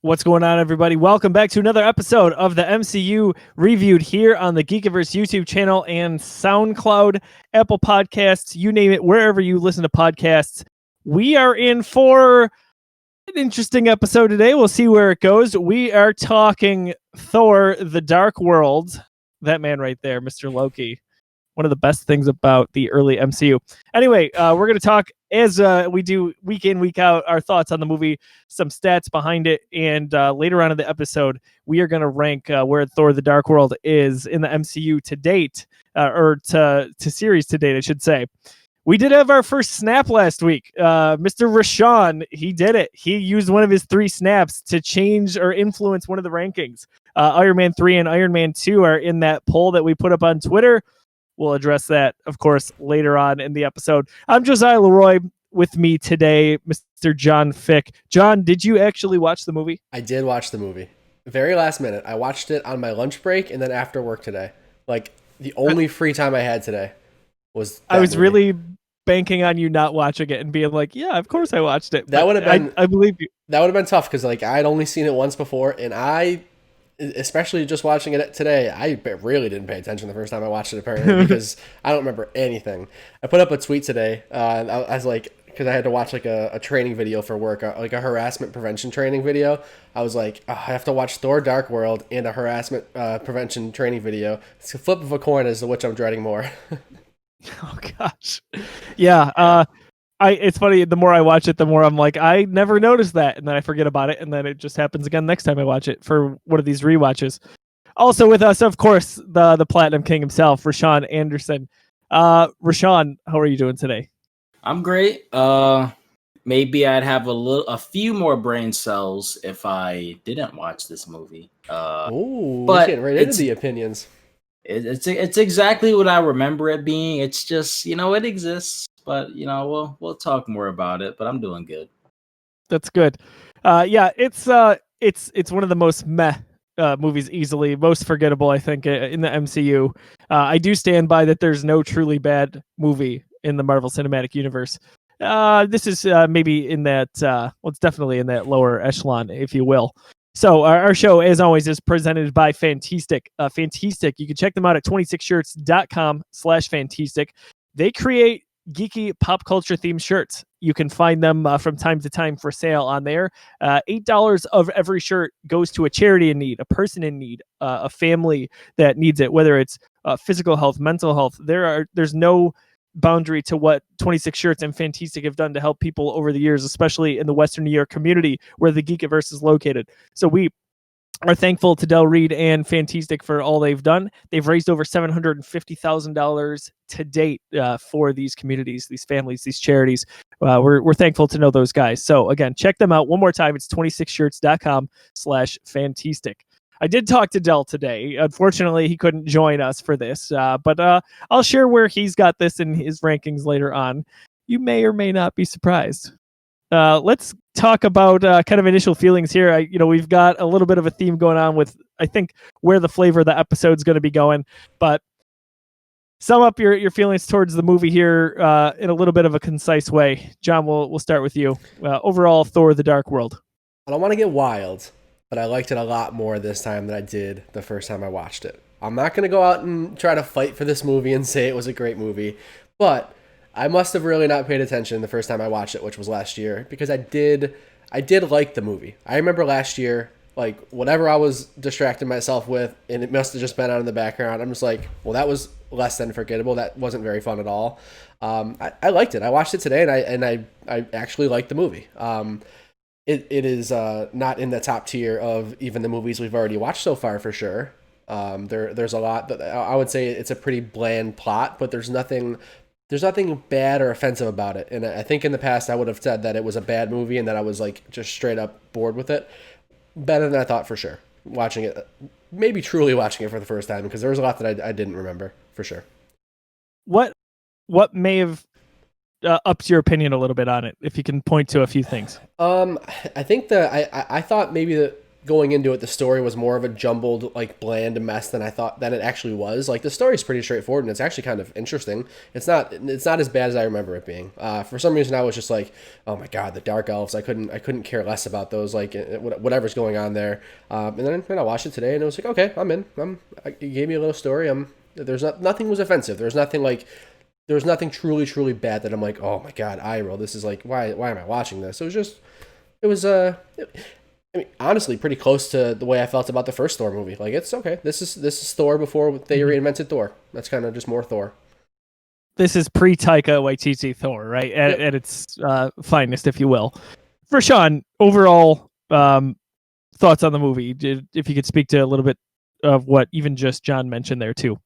What's going on, everybody? Welcome back to another episode of the MCU Reviewed here on the Geekiverse YouTube channel and SoundCloud, Apple Podcasts, you name it, wherever you listen to podcasts. We are in for an interesting episode today. We'll see where it goes. We are talking Thor, The Dark World. That man right there, Mr. Loki. One of the best things about the early MCU. Anyway, we're going to talk, as we do week in, week out, our thoughts on the movie, some stats behind it, and later on in the episode, we are going to rank where Thor the Dark World is in the MCU to date, or to series to date, I should say. We did have our first snap last week. Mr. Rashawn, he did it. He used one of his 3 snaps to change or influence one of the rankings. Iron Man 3 and Iron Man 2 are in that poll that we put up on Twitter. We'll address that, of course, later on in the episode. I'm Josiah Leroy. With me today, Mr. John Fick. John, did you actually watch the movie? I did watch the movie. Very last minute. I watched it on my lunch break and then after work today. Like, the only free time I had today was that I was movie. really banking on you not watching it and being like, yeah, of course I watched it. That would have been... I believe you. That would have been tough because, like, I'd only seen it once before, and especially just watching it today, I really didn't pay attention the first time I watched it, apparently, because I don't remember anything. I put up a tweet today. I was like, because I had to watch like a training video for work, like a harassment prevention training video. I was like, I have to watch Thor Dark World and a harassment prevention training video. It's a flip of a coin as to which I'm dreading more. Oh, gosh. Yeah. It's funny, the more I watch it, the more I'm like, I never noticed that, and then I forget about it, and then it just happens again next time I watch it for one of these rewatches. Also with us, of course, the Platinum King himself, Rashawn Anderson. Rashawn, how are you doing today? I'm great. Maybe I'd have a few more brain cells if I didn't watch this movie. But getting right into the opinions. It's exactly what I remember it being. It's just, it exists. But we'll talk more about it. But I'm doing good. That's good. Yeah, it's one of the most meh movies, easily most forgettable, I think, in the MCU. I do stand by that. There's no truly bad movie in the Marvel Cinematic Universe. This is maybe in that. It's definitely in that lower echelon, if you will. So our show, as always, is presented by Fantastic. Fantastic. You can check them out at 26shirts.com/Fantastic. They create geeky pop culture themed shirts. You can find them from time to time for sale on there. $8 of every shirt goes to a charity in need, a person in need, a family that needs it, whether it's physical health, mental health. There's no boundary to what 26 Shirts and Fantastic have done to help people over the years, especially in the Western New York community where the Geekiverse is located. So we are thankful to Del Reed and Fantastic for all they've done. They've raised over $750,000 to date for these communities, these families, these charities. We're thankful to know those guys. So again, check them out one more time. It's 26shirts.com/Fantastic. I did talk to Del today. Unfortunately, he couldn't join us for this, but I'll share where he's got this in his rankings later on. You may or may not be surprised. Let's talk about kind of initial feelings here. We've got a little bit of a theme going on with, I think, where the flavor of the episode's going to be going. But sum up your feelings towards the movie here in a little bit of a concise way. John, we'll start with you. Overall, Thor: The Dark World. I don't want to get wild, but I liked it a lot more this time than I did the first time I watched it. I'm not going to go out and try to fight for this movie and say it was a great movie, but I must have really not paid attention the first time I watched it, which was last year, because I did like the movie. I remember last year, like, whatever I was distracting myself with, and it must have just been on in the background, I'm just like, well, that was less than forgettable. That wasn't very fun at all. I liked it. I watched it today, and I actually liked the movie. It is not in the top tier of even the movies we've already watched so far, for sure. There's a lot, but I would say it's a pretty bland plot, but there's nothing bad or offensive about it. And I think in the past I would have said that it was a bad movie and that I was like just straight up bored with it. Better than I thought, for sure. Watching it, maybe truly watching it for the first time, because there was a lot that I didn't remember, for sure. What may have ups your opinion a little bit on it, if you can point to a few things? I think I thought maybe going into it, the story was more of a jumbled, like bland mess than I thought than it actually was. Like the story's pretty straightforward and it's actually kind of interesting. It's not as bad as I remember it being. For some reason, I was just like, oh my god, the Dark Elves. I couldn't care less about those. Like whatever's going on there. And then I watched it today and it was like, okay, I'm in. You gave me a little story. Nothing was offensive. There was nothing truly bad that I'm like, oh my god, eye roll. This is like, why am I watching this? I mean, honestly, pretty close to the way I felt about the first Thor movie. Like, it's okay. This is Thor before they reinvented Thor. That's kind of just more Thor. This is pre-Taika Waititi Thor, right? At its finest, if you will. For Sean, overall thoughts on the movie. If you could speak to a little bit of what even just John mentioned there too.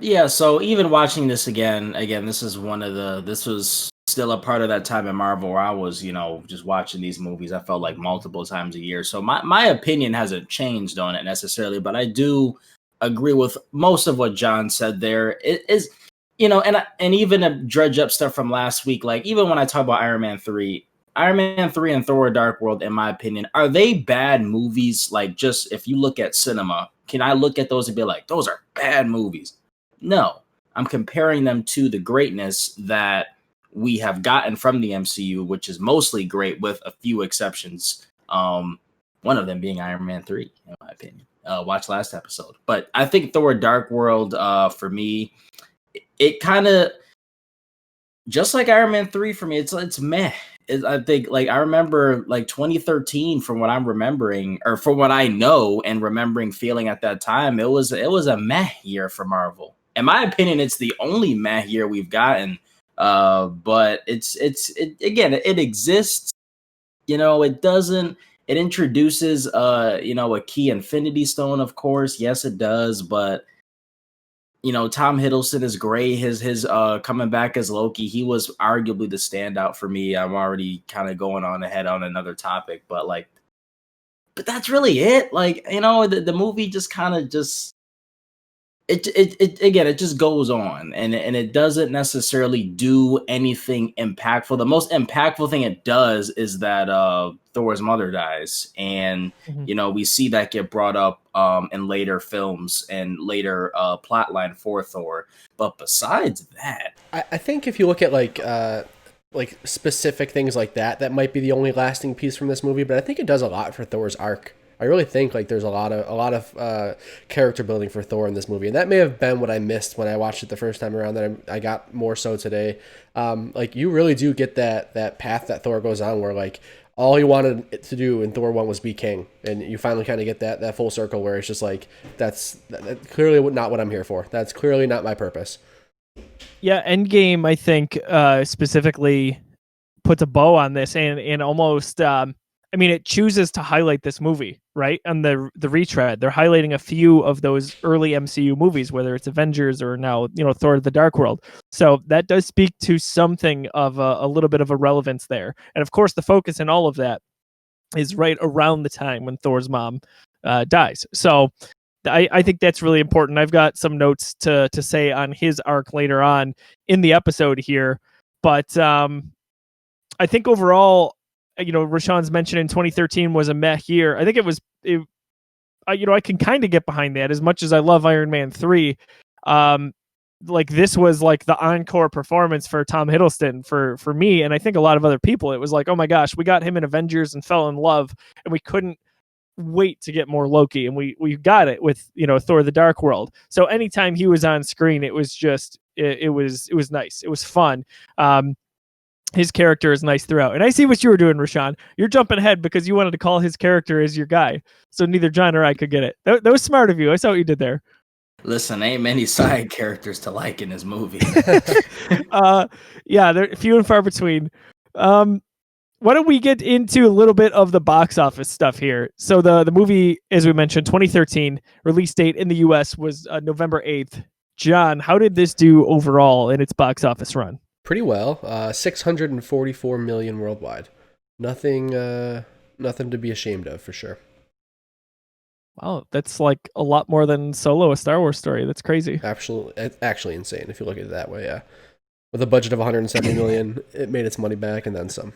Yeah, so even watching this again, this was still a part of that time in Marvel where I was, just watching these movies. I felt like multiple times a year. So my opinion hasn't changed on it necessarily, but I do agree with most of what John said there. It is, and even to dredge up stuff from last week, like even when I talk about Iron Man 3 and Thor Dark World, in my opinion, are they bad movies? Like, just if you look at cinema, can I look at those and be like, those are bad movies? No, I'm comparing them to the greatness that we have gotten from the MCU, which is mostly great with a few exceptions. One of them being Iron Man 3, in my opinion. Watch last episode. But I think Thor Dark World, for me, it kind of, just like Iron Man 3 for me, it's meh. I think, like, I remember like 2013 from what I'm remembering, or from what I know and remembering feeling at that time, it was a meh year for Marvel. In my opinion, it's the only meh year we've gotten. But it exists. It introduces a key Infinity Stone, of course. Yes, it does, but Tom Hiddleston is great. His coming back as Loki, he was arguably the standout for me. I'm already kind of going on ahead on another topic, but that's really it. Like, the movie just kind of just it just goes on and it doesn't necessarily do anything impactful. The most impactful thing it does is that Thor's mother dies, and we see that get brought up in later films and later plotline for Thor. But besides that, I think if you look at like specific things like that might be the only lasting piece from this movie. But I think it does a lot for Thor's arc. I really think like there's a lot of character building for Thor in this movie, and that may have been what I missed when I watched it the first time around. That I got more so today. Like you really do get that path that Thor goes on, where like all he wanted to do in Thor 1 was be king, and you finally kind of get that full circle where it's just like that's clearly not what I'm here for. That's clearly not my purpose. Yeah, Endgame, I think specifically puts a bow on this and almost. It chooses to highlight this movie, right? On the retread, they're highlighting a few of those early MCU movies, whether it's Avengers or now, Thor: The Dark World. So that does speak to something of a little bit of a relevance there. And of course, the focus in all of that is right around the time when Thor's mom dies. So I think that's really important. I've got some notes to say on his arc later on in the episode here, but I think overall, Rashawn's mentioned in 2013 was a meh year. I think I can kind of get behind that as much as I love Iron Man 3. Like this was like the encore performance for Tom Hiddleston for me. And I think a lot of other people, it was like, oh my gosh, we got him in Avengers and fell in love and we couldn't wait to get more Loki. And we got it with, Thor: The Dark World. So anytime he was on screen, it was just, it was nice. It was fun. His character is nice throughout. And I see what you were doing, Rashawn. You're jumping ahead because you wanted to call his character as your guy. So neither John or I could get it. That was smart of you. I saw what you did there. Listen, ain't many side characters to like in this movie. Yeah, they're few and far between. Why don't we get into a little bit of the box office stuff here? So the movie, as we mentioned, 2013, release date in the US was November 8th. John, how did this do overall in its box office run? Pretty well. 644 million worldwide. Nothing to be ashamed of, for sure. Wow, that's like a lot more than Solo, a Star Wars story. That's crazy. Absolutely, it's actually insane if you look at it that way. Yeah, with a budget of 170 million, it made its money back and then some.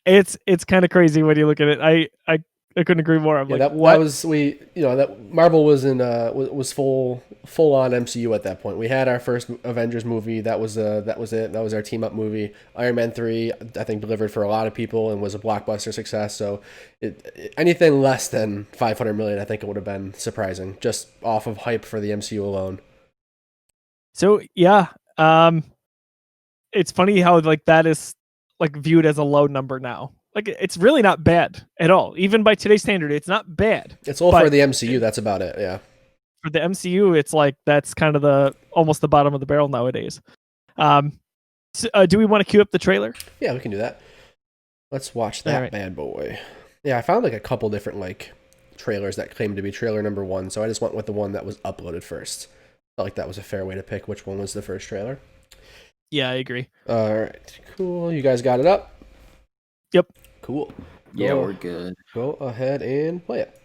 It's kind of crazy when you look at it. I I couldn't agree more. I'm Yeah, like, that what? was that Marvel was in was full on MCU at that point. We had our first Avengers movie. That was it. That was our team up movie. Iron Man 3, I think, delivered for a lot of people and was a blockbuster success. So anything less than 500 million, I think it would have been surprising, just off of hype for the MCU alone. So yeah, it's funny how like that is like viewed as a low number now. Like it's really not bad at all. Even by today's standard, it's not bad. It's all But for the MCU. That's about it. Yeah. for the MCU, it's like that's kind of the almost the bottom of the barrel nowadays. Do we want to cue up the trailer? Yeah, we can do that. Let's watch that right. bad boy. Yeah, I found like a couple different like trailers that claimed to be trailer number 1, so I just went with the one that was uploaded first. Felt like that was a fair way to pick which one was the first trailer. Yeah, I agree. All right, cool. You guys got it up? Yep. Cool. Yeah, we're good. Go ahead and play it.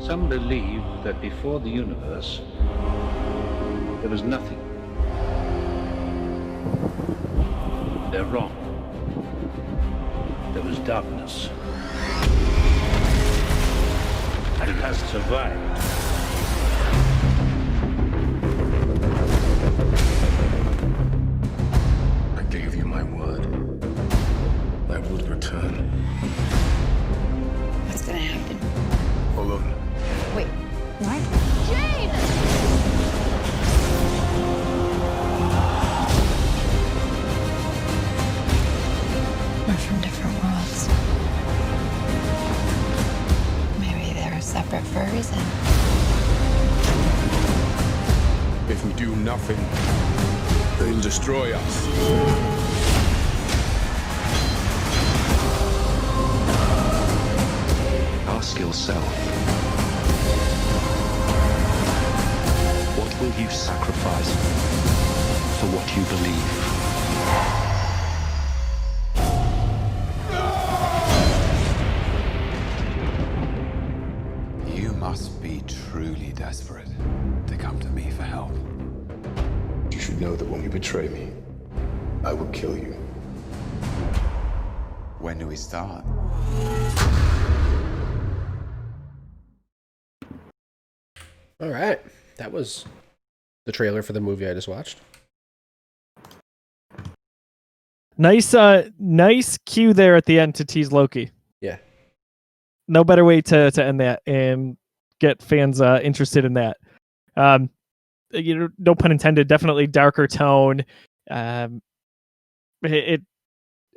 Some believe that before the universe, there was nothing. They're wrong. There was darkness. And it has survived. I gave you my word. I would return. What's gonna happen? Hold on. Wait, what? We're from different worlds. Maybe they're separate for a reason. If we do nothing, they'll destroy us. Ask yourself, what will you sacrifice for what you believe? You must be truly desperate to come to me for help. You should know that when you betray me, I will kill you. When do we start? All right, that was the trailer for the movie I just watched. Nice cue there at the end to tease Loki. Yeah. No better way to end that and get fans interested in that. No pun intended. Definitely darker tone. It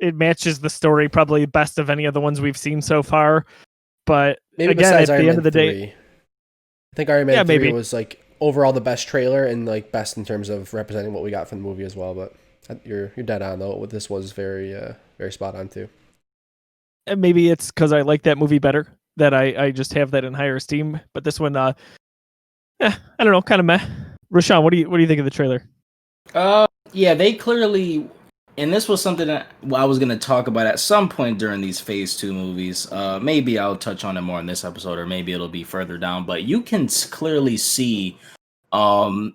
matches the story probably best of any of the ones we've seen so far. But Maybe again, besides at Iron the end Man of the 3. day, I think Iron Man 3 maybe. was like overall the best trailer and like best in terms of representing what we got from the movie as well. But you're dead on though. This was very spot on too. And maybe it's because I like that movie better that I just have that in higher esteem. But this one, I don't know, kind of meh. Rashawn, what do you think of the trailer? Yeah, they clearly, and this was something that I was going to talk about at some point during these Phase 2 movies. Maybe I'll touch on it more in this episode, or maybe it'll be further down. But you can clearly see, and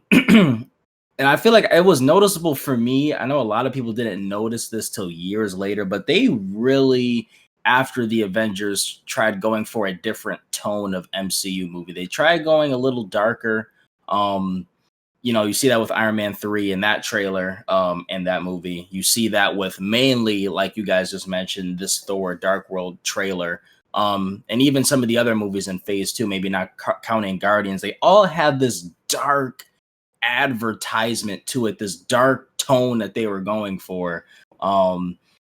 I feel like it was noticeable for me. I know a lot of people didn't notice this till years later, but they really, after the Avengers, tried going for a different tone of MCU movie. They tried going a little darker. You see that with Iron Man 3 in that trailer, and that movie. You see that with mainly, like you guys just mentioned, this Thor Dark World trailer. And even some of the other movies in Phase 2, maybe not counting Guardians, they all had this dark advertisement to it, this dark tone that they were going for.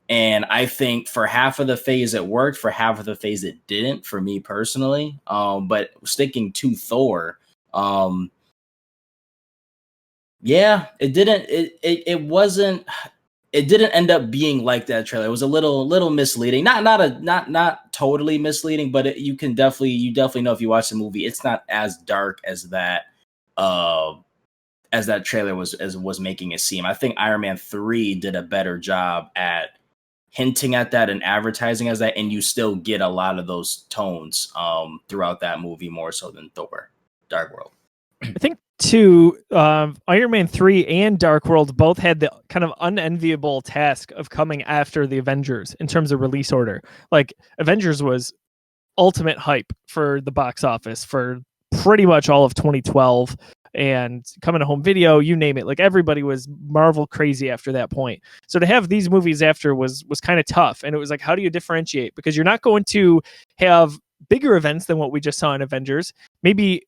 And I think for half of the phase it worked, for half of the phase it didn't, for me personally. But sticking to Thor, yeah, it didn't. It wasn't. It didn't end up being like that trailer. It was a little misleading. Not totally misleading, but you definitely know if you watch the movie, it's not as dark as that. As that trailer was making it seem. I think Iron Man 3 did a better job at hinting at that and advertising as that, and you still get a lot of those tones throughout that movie, more so than Thor: Dark World. I think too, Iron Man 3 and Dark World both had the kind of unenviable task of coming after the Avengers in terms of release order. Like Avengers was ultimate hype for the box office for pretty much all of 2012, and coming to home video, you name it. Like everybody was Marvel crazy after that point. So to have these movies after was kind of tough. And it was like, how do you differentiate? Because you're not going to have bigger events than what we just saw in Avengers. Maybe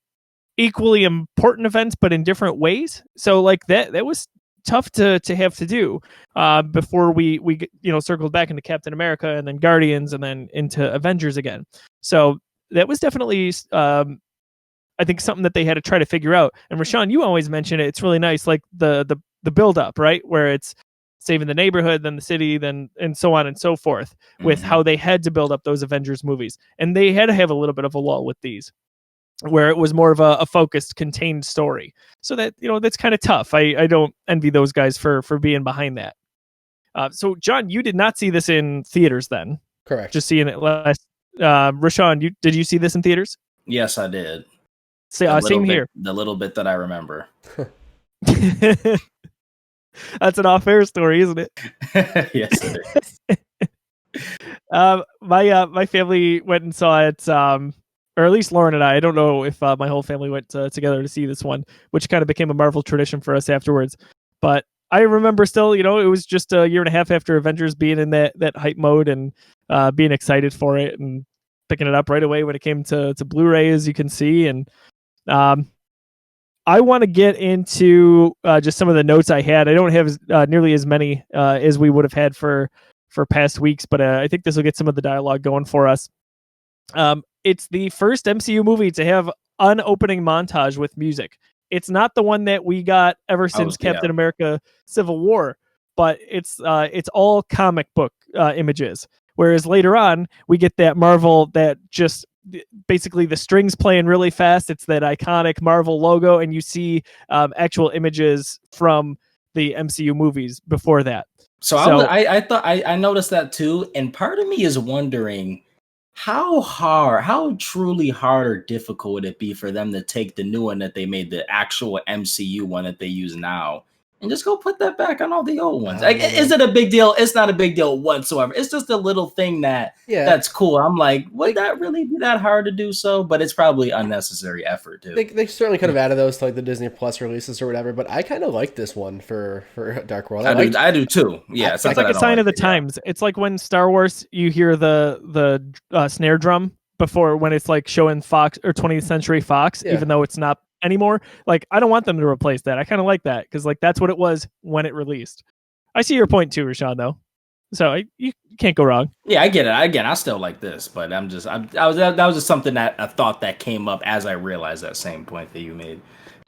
equally important events, but in different ways. So like that was tough to have to do before we circled back into Captain America and then Guardians and then into Avengers again. So that was definitely I think something that they had to try to figure out. And Rashawn, you always mention it. It's really nice, like the build up, right? Where it's saving the neighborhood, then the city, then and so on and so forth, with how they had to build up those Avengers movies. And they had to have a little bit of a lull with these, where it was more of a focused, contained story. So that, that's kind of tough. I don't envy those guys for being behind that. So John, you did not see this in theaters then? Correct. Just seeing it last. Rashawn, did you see this in theaters? Yes, I did. Same here. The little bit that I remember. That's an off-air story, isn't it? Yes, it is. My family went and saw it, or at least Lauren and I. I don't know if my whole family went together to see this one, which kind of became a Marvel tradition for us afterwards. But I remember still, it was just a year and a half after Avengers, being in that hype mode and being excited for it and picking it up right away when it came to Blu-ray, as you can see. And I want to get into just some of the notes I had. I don't have nearly as many as we would have had for past weeks, but I think this will get some of the dialogue going for us. It's the first MCU movie to have an opening montage with music. It's not the one that we got ever since Captain America Civil War, but it's all comic book images. Whereas later on, we get that Marvel that just basically the strings playing really fast. It's that iconic Marvel logo, and you see actual images from the MCU movies before that. So I thought I noticed that too, and part of me is wondering how truly hard or difficult would it be for them to take the new one that they made, the actual MCU one that they use now, and just go put that back on all the old ones. Like, is it a big deal? It's not a big deal whatsoever. It's just a little thing that's cool. I'm like, would that really be that hard to do so? But it's probably unnecessary effort too. They certainly could have added those to like the Disney Plus releases or whatever, but I kind of like this one for Dark World. I do too. Yeah, it's like a sign of the times. It's like when Star Wars, you hear the snare drum before, when it's like showing Fox or 20th Century Fox, even though it's not anymore. Like, I don't want them to replace that. I kind of like that because like that's what it was when it released. I see your point too, Rashawn, though. So you can't go wrong. Yeah, I get it. Again, I still like this, but that was just something that I thought that came up as I realized that same point that you made.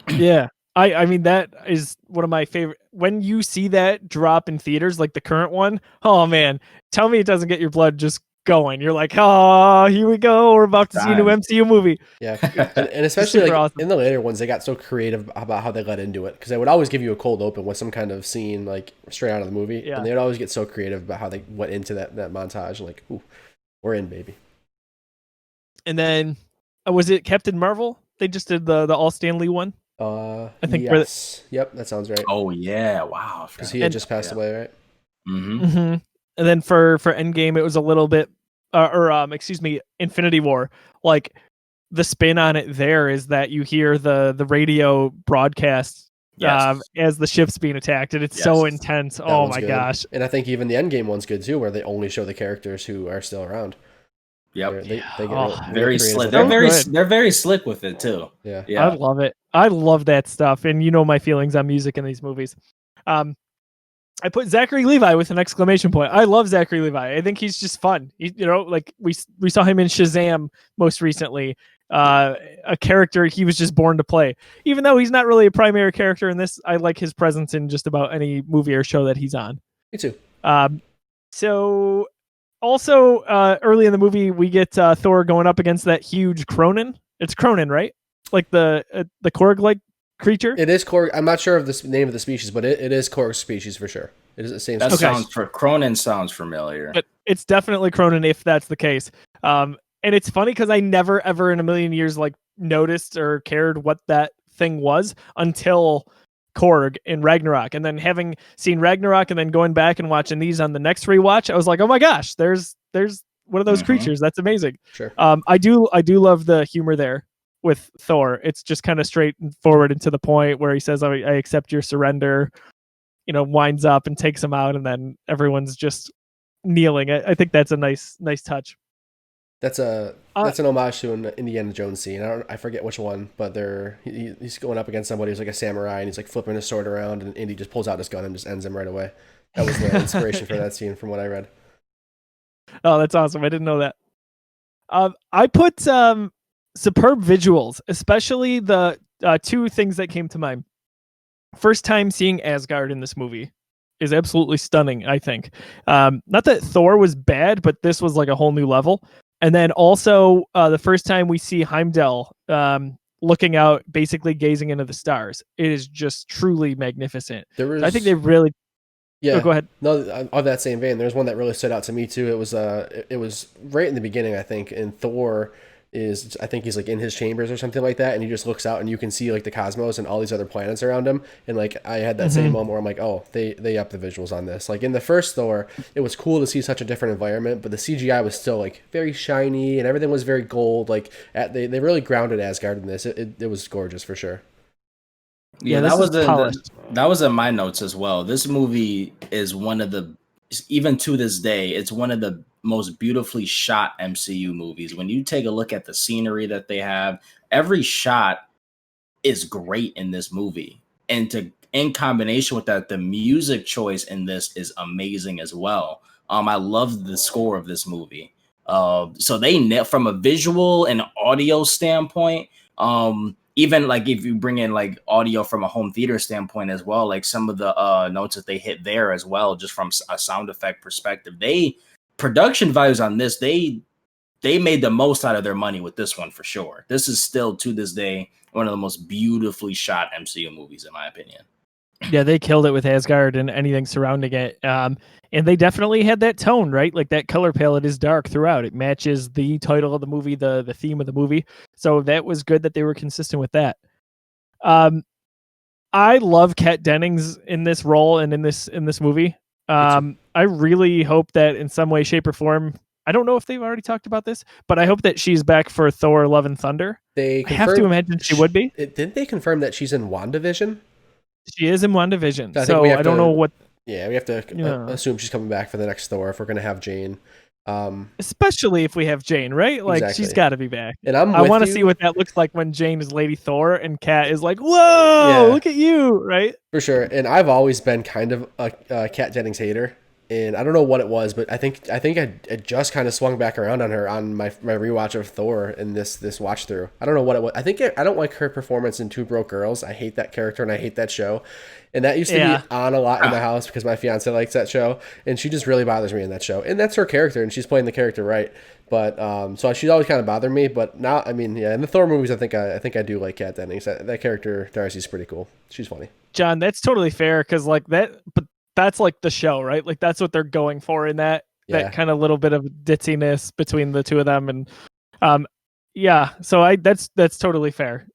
Yeah. I mean, that is one of my favorite. When you see that drop in theaters, like the current one, oh man, tell me it doesn't get your blood just going. You're like, oh, here we go. We're about to see a new MCU movie. Yeah. And especially like awesome. in the later ones, they got so creative about how they led into it, because they would always give you a cold open with some kind of scene like straight out of the movie. Yeah. And they would always get so creative about how they went into that montage. Like, ooh, we're in, baby. And then was it Captain Marvel? They just did the All Stan Lee one. I think yes. Yep, that sounds right. Oh yeah, wow. Because he had just passed away, right? Mm-hmm. Mm-hmm. And then for Endgame, it was a little bit, Infinity War. Like the spin on it there is that you hear the radio broadcast as the ship's being attacked, and it's so intense. That oh one's my good. gosh! And I think even the Endgame one's good too, where they only show the characters who are still around. Yep. They get very creative slick. with that. They're very slick with it too. Yeah. I love it. I love that stuff, and you know my feelings on music in these movies. I put Zachary Levi with an exclamation point. I love Zachary Levi. I think he's just fun. Like we saw him in Shazam most recently. A character he was just born to play. Even though he's not really a primary character in this, I like his presence in just about any movie or show that he's on. Me too. So also early in the movie, we get Thor going up against that huge Cronin. It's Cronin, right? Like the Korg-like creature. It is Korg. I'm not sure of the name of the species, but it is Korg species for sure. It doesn't say. That Okay. sounds for Cronin sounds familiar. But it's definitely Cronin if that's the case. And it's funny because I never ever in a million years like noticed or cared what that thing was until Korg in Ragnarok. And then having seen Ragnarok and then going back and watching these on the next rewatch, I was like, oh my gosh, there's one of those creatures. That's amazing. Sure. I do love the humor there with Thor. It's just kind of straightforward and to the point where he says, I accept your surrender, winds up and takes him out, and then everyone's just kneeling. I think that's a nice touch. That's an homage to an Indiana Jones scene. I forget which one, but he's going up against somebody who's like a samurai, and he's like flipping his sword around, and Indy just pulls out his gun and just ends him right away. That was the inspiration for that scene, from what I read. Oh, that's awesome! I didn't know that. I put superb visuals, especially the two things that came to mind. First time seeing Asgard in this movie is absolutely stunning, I think. Not that Thor was bad, but this was like a whole new level. And then also the first time we see Heimdall looking out, basically gazing into the stars. It is just truly magnificent. I think they really... Yeah. Oh, go ahead. No, of that same vein, there's one that really stood out to me too. It was right in the beginning, I think, and Thor I think he's like in his chambers or something like that, and he just looks out and you can see like the cosmos and all these other planets around him. And like I had that same moment where I'm like, oh, they upped the visuals on this. Like in the first Thor, it was cool to see such a different environment, but the CGI was still like very shiny and everything was very gold. Like they really grounded Asgard in this. It was gorgeous for sure. Yeah, that was in my notes as well. This movie is one of the, even to this day, it's one of the most beautifully shot MCU movies. When you take a look at the scenery that they have, every shot is great in this movie. And in combination with that, the music choice in this is amazing as well. I love the score of this movie. So they, from a visual and audio standpoint, even like if you bring in like audio from a home theater standpoint as well, like some of the notes that they hit there as well, just from a sound effect perspective, production values on this, they made the most out of their money with this one for sure. This is still to this day one of the most beautifully shot MCU movies in my opinion. Yeah, they killed it with Asgard and anything surrounding it. And they definitely had that tone, right? Like that color palette is dark throughout. It matches the title of the movie, the theme of the movie. So that was good that they were consistent with that. I love Kat Dennings in this role and in this movie. I really hope that in some way, shape, or form, I don't know if they've already talked about this, but I hope that she's back for Thor: Love and Thunder. I have to imagine she would be. Didn't they confirm that she's in WandaVision? She is in WandaVision. So I don't know what... Yeah, we have to assume she's coming back for the next Thor if we're going to have Jane. Especially if we have Jane, right? Like, exactly. She's got to be back. And I want to see what that looks like when Jane is Lady Thor and Kat is like, whoa, look at you, right? For sure. And I've always been kind of a Kat Dennings hater. And I don't know what it was, but I think I just kind of swung back around on her on my rewatch of Thor in this watch through. I don't know what it was. I don't like her performance in Two Broke Girls. I hate that character and I hate that show. And that used to be on a lot in the house because my fiance likes that show, and she just really bothers me in that show. And that's her character, and she's playing the character right. But so she's always kind of bothered me. But now, I mean, yeah, in the Thor movies, I think I do like Kat Dennings. That character Darcy's pretty cool. She's funny. John, that's totally fair because like that, but that's like the show, right? Like that's what they're going for in that kind of little bit of ditziness between the two of them, and so that's totally fair.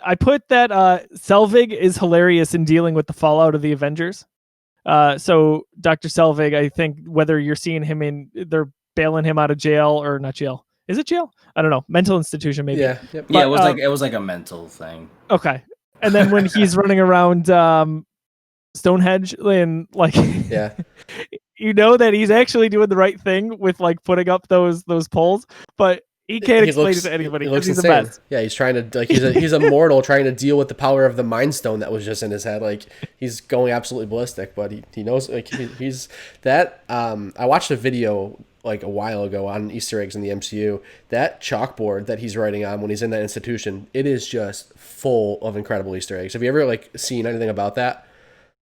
I put that Selvig is hilarious in dealing with the fallout of the Avengers. So Dr. Selvig, I think whether you're seeing him they're bailing him out of jail or not jail. Is it jail? I don't know. Mental institution, maybe. Yeah. Yep. Yeah, it was like a mental thing. Okay. And then when he's running around Stonehenge and like you know that he's actually doing the right thing with like putting up those poles, but he can't explain it to anybody because he's the best. Yeah, he's trying to like he's a mortal trying to deal with the power of the Mind Stone that was just in his head. Like he's going absolutely ballistic, but he knows like he's that. I watched a video like a while ago on Easter eggs in the MCU. That chalkboard that he's writing on when he's in that institution, it is just full of incredible Easter eggs. Have you ever like seen anything about that?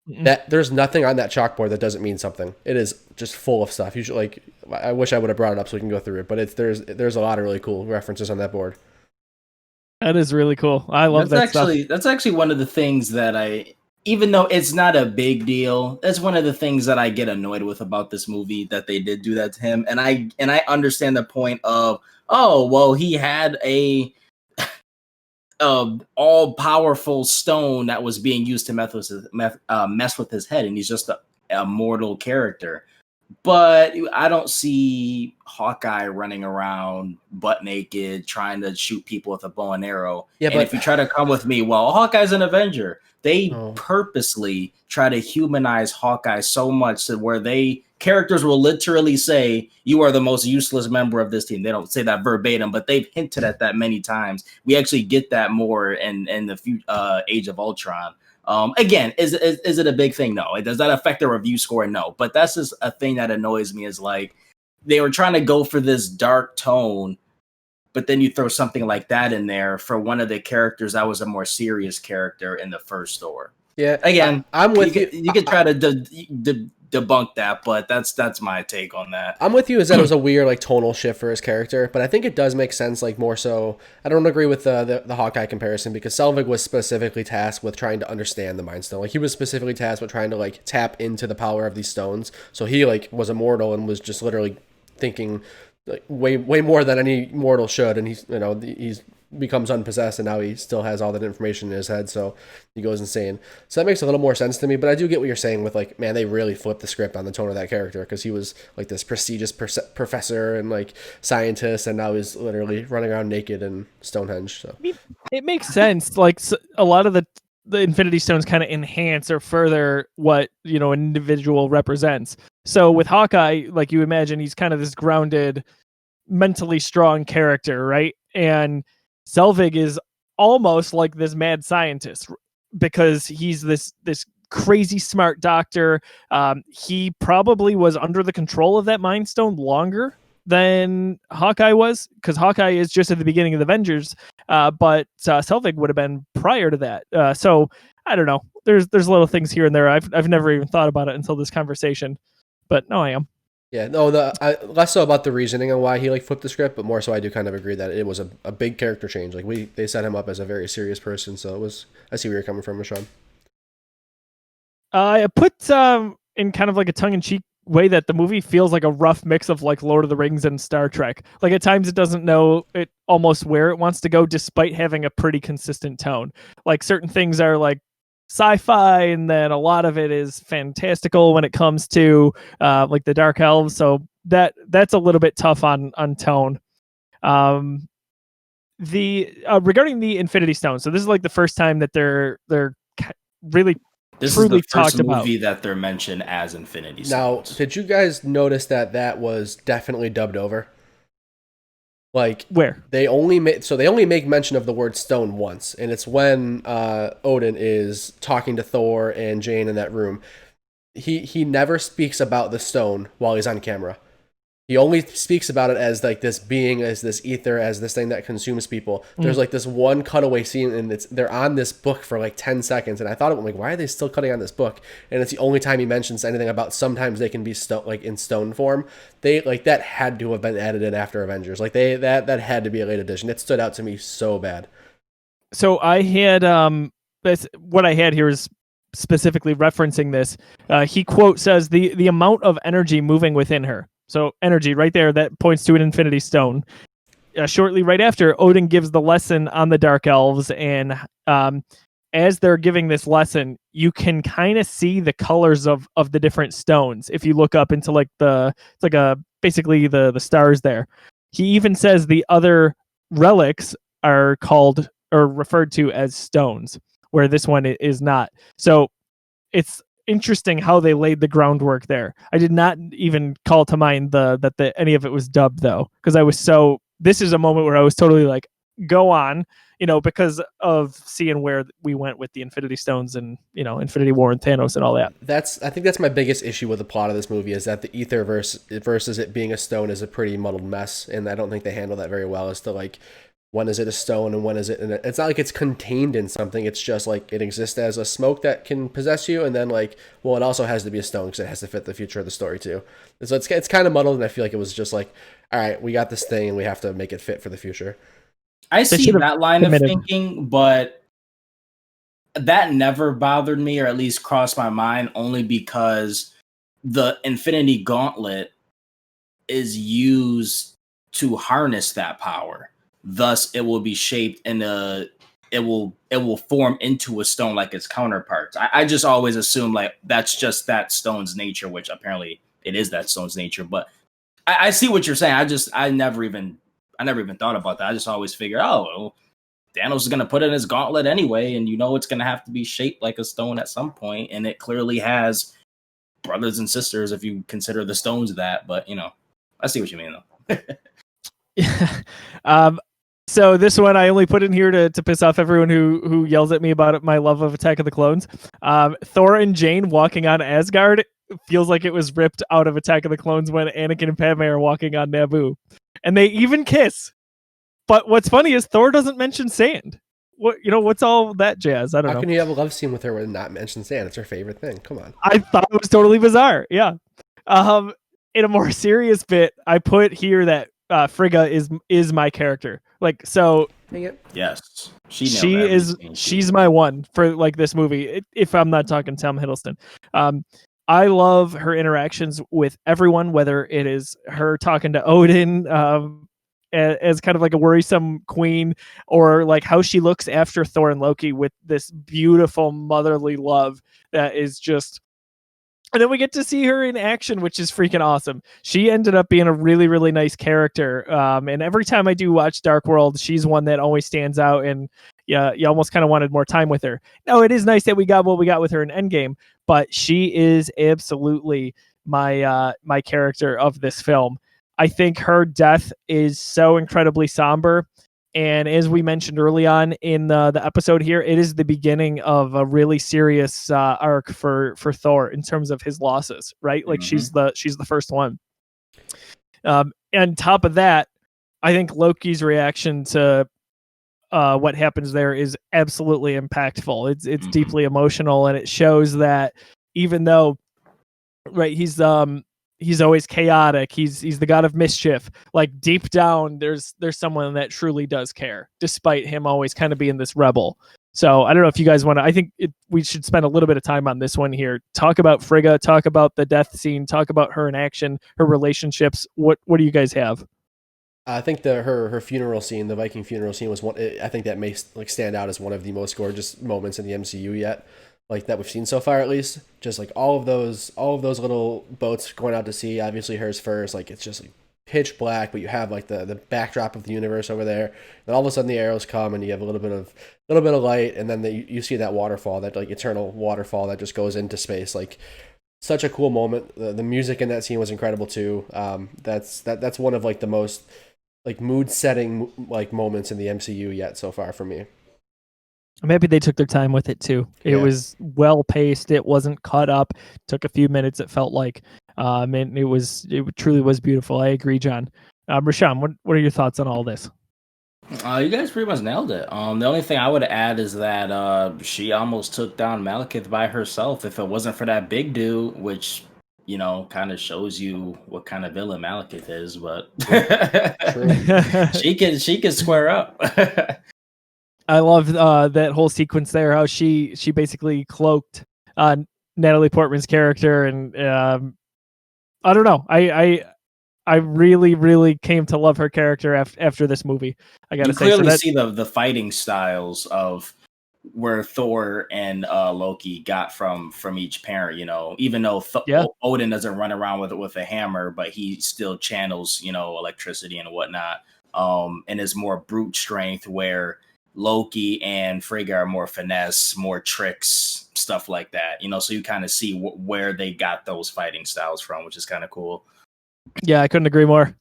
Mm-mm. That there's nothing on that chalkboard that doesn't mean something. It is just full of stuff. You should like. I wish I would have brought it up so we can go through it, but there's a lot of really cool references on that board. That is really cool. I love that stuff. That's actually one of the things that I even though it's not a big deal, that's one of the things that I get annoyed with about this movie, that they did do that to him. And I understand the point of, oh, well, he had a all powerful stone that was being used to mess with his head, and he's just a mortal character. But I don't see Hawkeye running around butt naked trying to shoot people with a bow and arrow. Yeah, and but if you try to come with me, well, Hawkeye's an Avenger. They Oh. purposely try to humanize Hawkeye so much that where characters will literally say, "You are the most useless member of this team." They don't say that verbatim, but they've hinted at that many times. We actually get that more in the Age of Ultron. Again, is it a big thing? No. Does that affect the review score? No. But that's just a thing that annoys me, is like they were trying to go for this dark tone, but then you throw something like that in there for one of the characters that was a more serious character in the first Thor. Yeah, Again, I'm with you. You could try to debunk that, but that's my take on that. I'm with you. Is that it was a weird like tonal shift for his character, but I think it does make sense. Like more so, I don't agree with the Hawkeye comparison, because Selvig was specifically tasked with trying to understand the Mind Stone. Like he was specifically tasked with trying to like tap into the power of these stones. So he like was immortal and was just literally thinking like way more than any mortal should. And he's becomes unpossessed, and now he still has all that information in his head, so he goes insane. So that makes a little more sense to me, but I do get what you're saying with like, man, they really flipped the script on the tone of that character, because he was like this prestigious professor and like scientist, and now he's literally running around naked in Stonehenge. So It makes sense. Like a lot of the Infinity Stones kind of enhance or further what an individual represents. So with Hawkeye, like you imagine, he's kind of this grounded, mentally strong character, right? And Selvig is almost like this mad scientist, because he's this crazy smart doctor. He probably was under the control of that Mind Stone longer than Hawkeye was, because Hawkeye is just at the beginning of the Avengers, but Selvig would have been prior to that. So I don't know. There's little things here and there. I've never even thought about it until this conversation, but no, I am. yeah, no, less so about the reasoning on why he like flipped the script, but more so I do kind of agree that it was a big character change. Like they set him up as a very serious person, so it was. I see where you're coming from, Rashawn. I put in kind of like a tongue-in-cheek way that the movie feels like a rough mix of like Lord of the Rings and Star Trek. Like at times it doesn't know it almost where it wants to go, despite having a pretty consistent tone. Like certain things are like sci-fi, and then a lot of it is fantastical when it comes to like the Dark Elves. So that's a little bit tough on tone. Regarding the Infinity Stone, so this is like the first time that they're really This truly is the first talked about. movie that they're mentioned as Infinity Now, Stones. did you guys notice that was definitely dubbed over? Like Where? they only make mention of the word stone once, and it's when Odin is talking to Thor and Jane in that room. He never speaks about the stone while he's on camera. He only speaks about it as like this being, as this ether, as this thing that consumes people. There's like this one cutaway scene, and they're on this book for like 10 seconds, and I thought, like, why are they still cutting on this book? And it's the only time he mentions anything about sometimes they can be like in stone form. They like that had to have been added in after Avengers. Like that had to be a late addition. It stood out to me so bad. So I had what I had here is specifically referencing this. He says the amount of energy moving within her. So energy right there, that points to an Infinity Stone. Shortly right after, Odin gives the lesson on the Dark Elves, and as they're giving this lesson, you can kind of see the colors of the different stones. If you look up into like basically the stars there. He even says the other relics are called or referred to as stones, where this one is not. So it's interesting how they laid the groundwork there. I did not even call to mind that any of it was dubbed, though, because this is a moment where I was totally like, go on, because of seeing where we went with the Infinity Stones and Infinity War and Thanos and all that. I think that's my biggest issue with the plot of this movie, is that the ether versus it being a stone is a pretty muddled mess, and I don't think they handle that very well as to like, when is it a stone and when is it? And it's not like it's contained in something. It's just like it exists as a smoke that can possess you, and then like, well, it also has to be a stone because it has to fit the future of the story too. And so it's kind of muddled, and I feel like it was just like, all right, we got this thing and we have to make it fit for the future. I see that line of thinking, but that never bothered me, or at least crossed my mind, only because the Infinity Gauntlet is used to harness that power. Thus, it will be shaped in it will form into a stone like its counterparts. I just always assume like that's just that stone's nature, which apparently it is that stone's nature. But I see what you're saying. I never even thought about that. I just always figure, oh, well, Thanos is gonna put it in his gauntlet anyway, and it's gonna have to be shaped like a stone at some point, and it clearly has brothers and sisters if you consider the stones that. But I see what you mean though. Yeah. So this one I only put in here to piss off everyone who yells at me about my love of Attack of the Clones. Thor and Jane walking on Asgard feels like it was ripped out of Attack of the Clones when Anakin and Padme are walking on Naboo, and they even kiss. But what's funny is Thor doesn't mention sand. What's all that jazz? I don't know. How can you have a love scene with her and not mention sand? It's her favorite thing. Come on. I thought it was totally bizarre. Yeah. In a more serious bit, I put here that Frigga is my character. Like, so yes, she's my one for like this movie. If I'm not talking Tom Hiddleston, I love her interactions with everyone, whether it is her talking to Odin, as kind of like a worrisome queen, or like how she looks after Thor and Loki with this beautiful motherly love that is just. And then we get to see her in action, which is freaking awesome. She ended up being a really, really nice character. And every time I do watch Dark World, she's one that always stands out. And yeah, you almost kind of wanted more time with her. Now, it is nice that we got what we got with her in Endgame, but she is absolutely my character of this film. I think her death is so incredibly somber. And as we mentioned early on in the episode here, it is the beginning of a really serious arc for Thor in terms of his losses, right? Like she's the first one. And top of that, I think Loki's reaction to what happens there is absolutely impactful. It's deeply emotional, and it shows that even though, right, he's always chaotic. He's the god of mischief. Like deep down, there's someone that truly does care, despite him always kind of being this rebel. So I don't know if you guys want to. I think we should spend a little bit of time on this one here. Talk about Frigga. Talk about the death scene. Talk about her in action. Her relationships. What do you guys have? I think her funeral scene, the Viking funeral scene, was one. I think that may like stand out as one of the most gorgeous moments in the MCU yet. Like that we've seen so far, at least. Just like all of those little boats going out to sea. Obviously, hers first. Like it's just like pitch black, but you have like the backdrop of the universe over there. Then all of a sudden, the arrows come, and you have a little bit of light, and then you see that waterfall, that like eternal waterfall that just goes into space. Like such a cool moment. The music in that scene was incredible too. That's one of like the most like mood setting like moments in the MCU yet so far for me. Maybe they took their time with it too. It was well paced. It wasn't cut up. Took a few minutes. It felt like, and it truly was beautiful. I agree, John. Rashawn, what are your thoughts on all this? You guys pretty much nailed it. The only thing I would add is that she almost took down Malekith by herself. If it wasn't for that big dude, which kind of shows you what kind of villain Malekith is, but she can square up. I love that whole sequence there. How she basically cloaked Natalie Portman's character, and I don't know. I really, really came to love her character after this movie. I gotta say, clearly see the fighting styles of where Thor and Loki got from each parent. Even though Odin doesn't run around with a hammer, but he still channels electricity and whatnot, and is more brute strength, where Loki and Frigga are more finesse, more tricks, stuff like that. So you kind of see where they got those fighting styles from, which is kind of cool. Yeah, I couldn't agree more.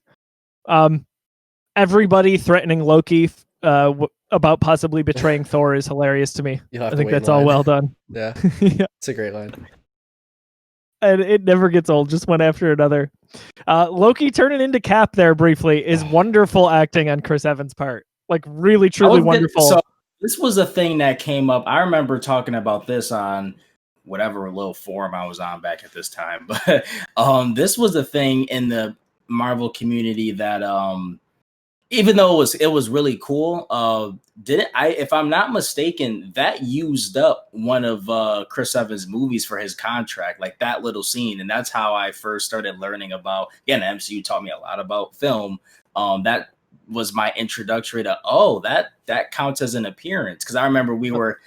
Everybody threatening Loki about possibly betraying Thor is hilarious to me. I think that's all well done. Yeah, yeah, it's a great line. And it never gets old, just one after another. Loki turning into Cap there briefly is wonderful acting on Chris Evans' part. Like really, truly wonderful. So this was a thing that came up. I remember talking about this on whatever little forum I was on back at this time. But this was a thing in the Marvel community that even though it was really cool, if I'm not mistaken, that used up one of Chris Evans' movies for his contract, like that little scene, and that's how I first started learning about. Again, the MCU taught me a lot about film. That was my introductory to that counts as an appearance, because I remember we were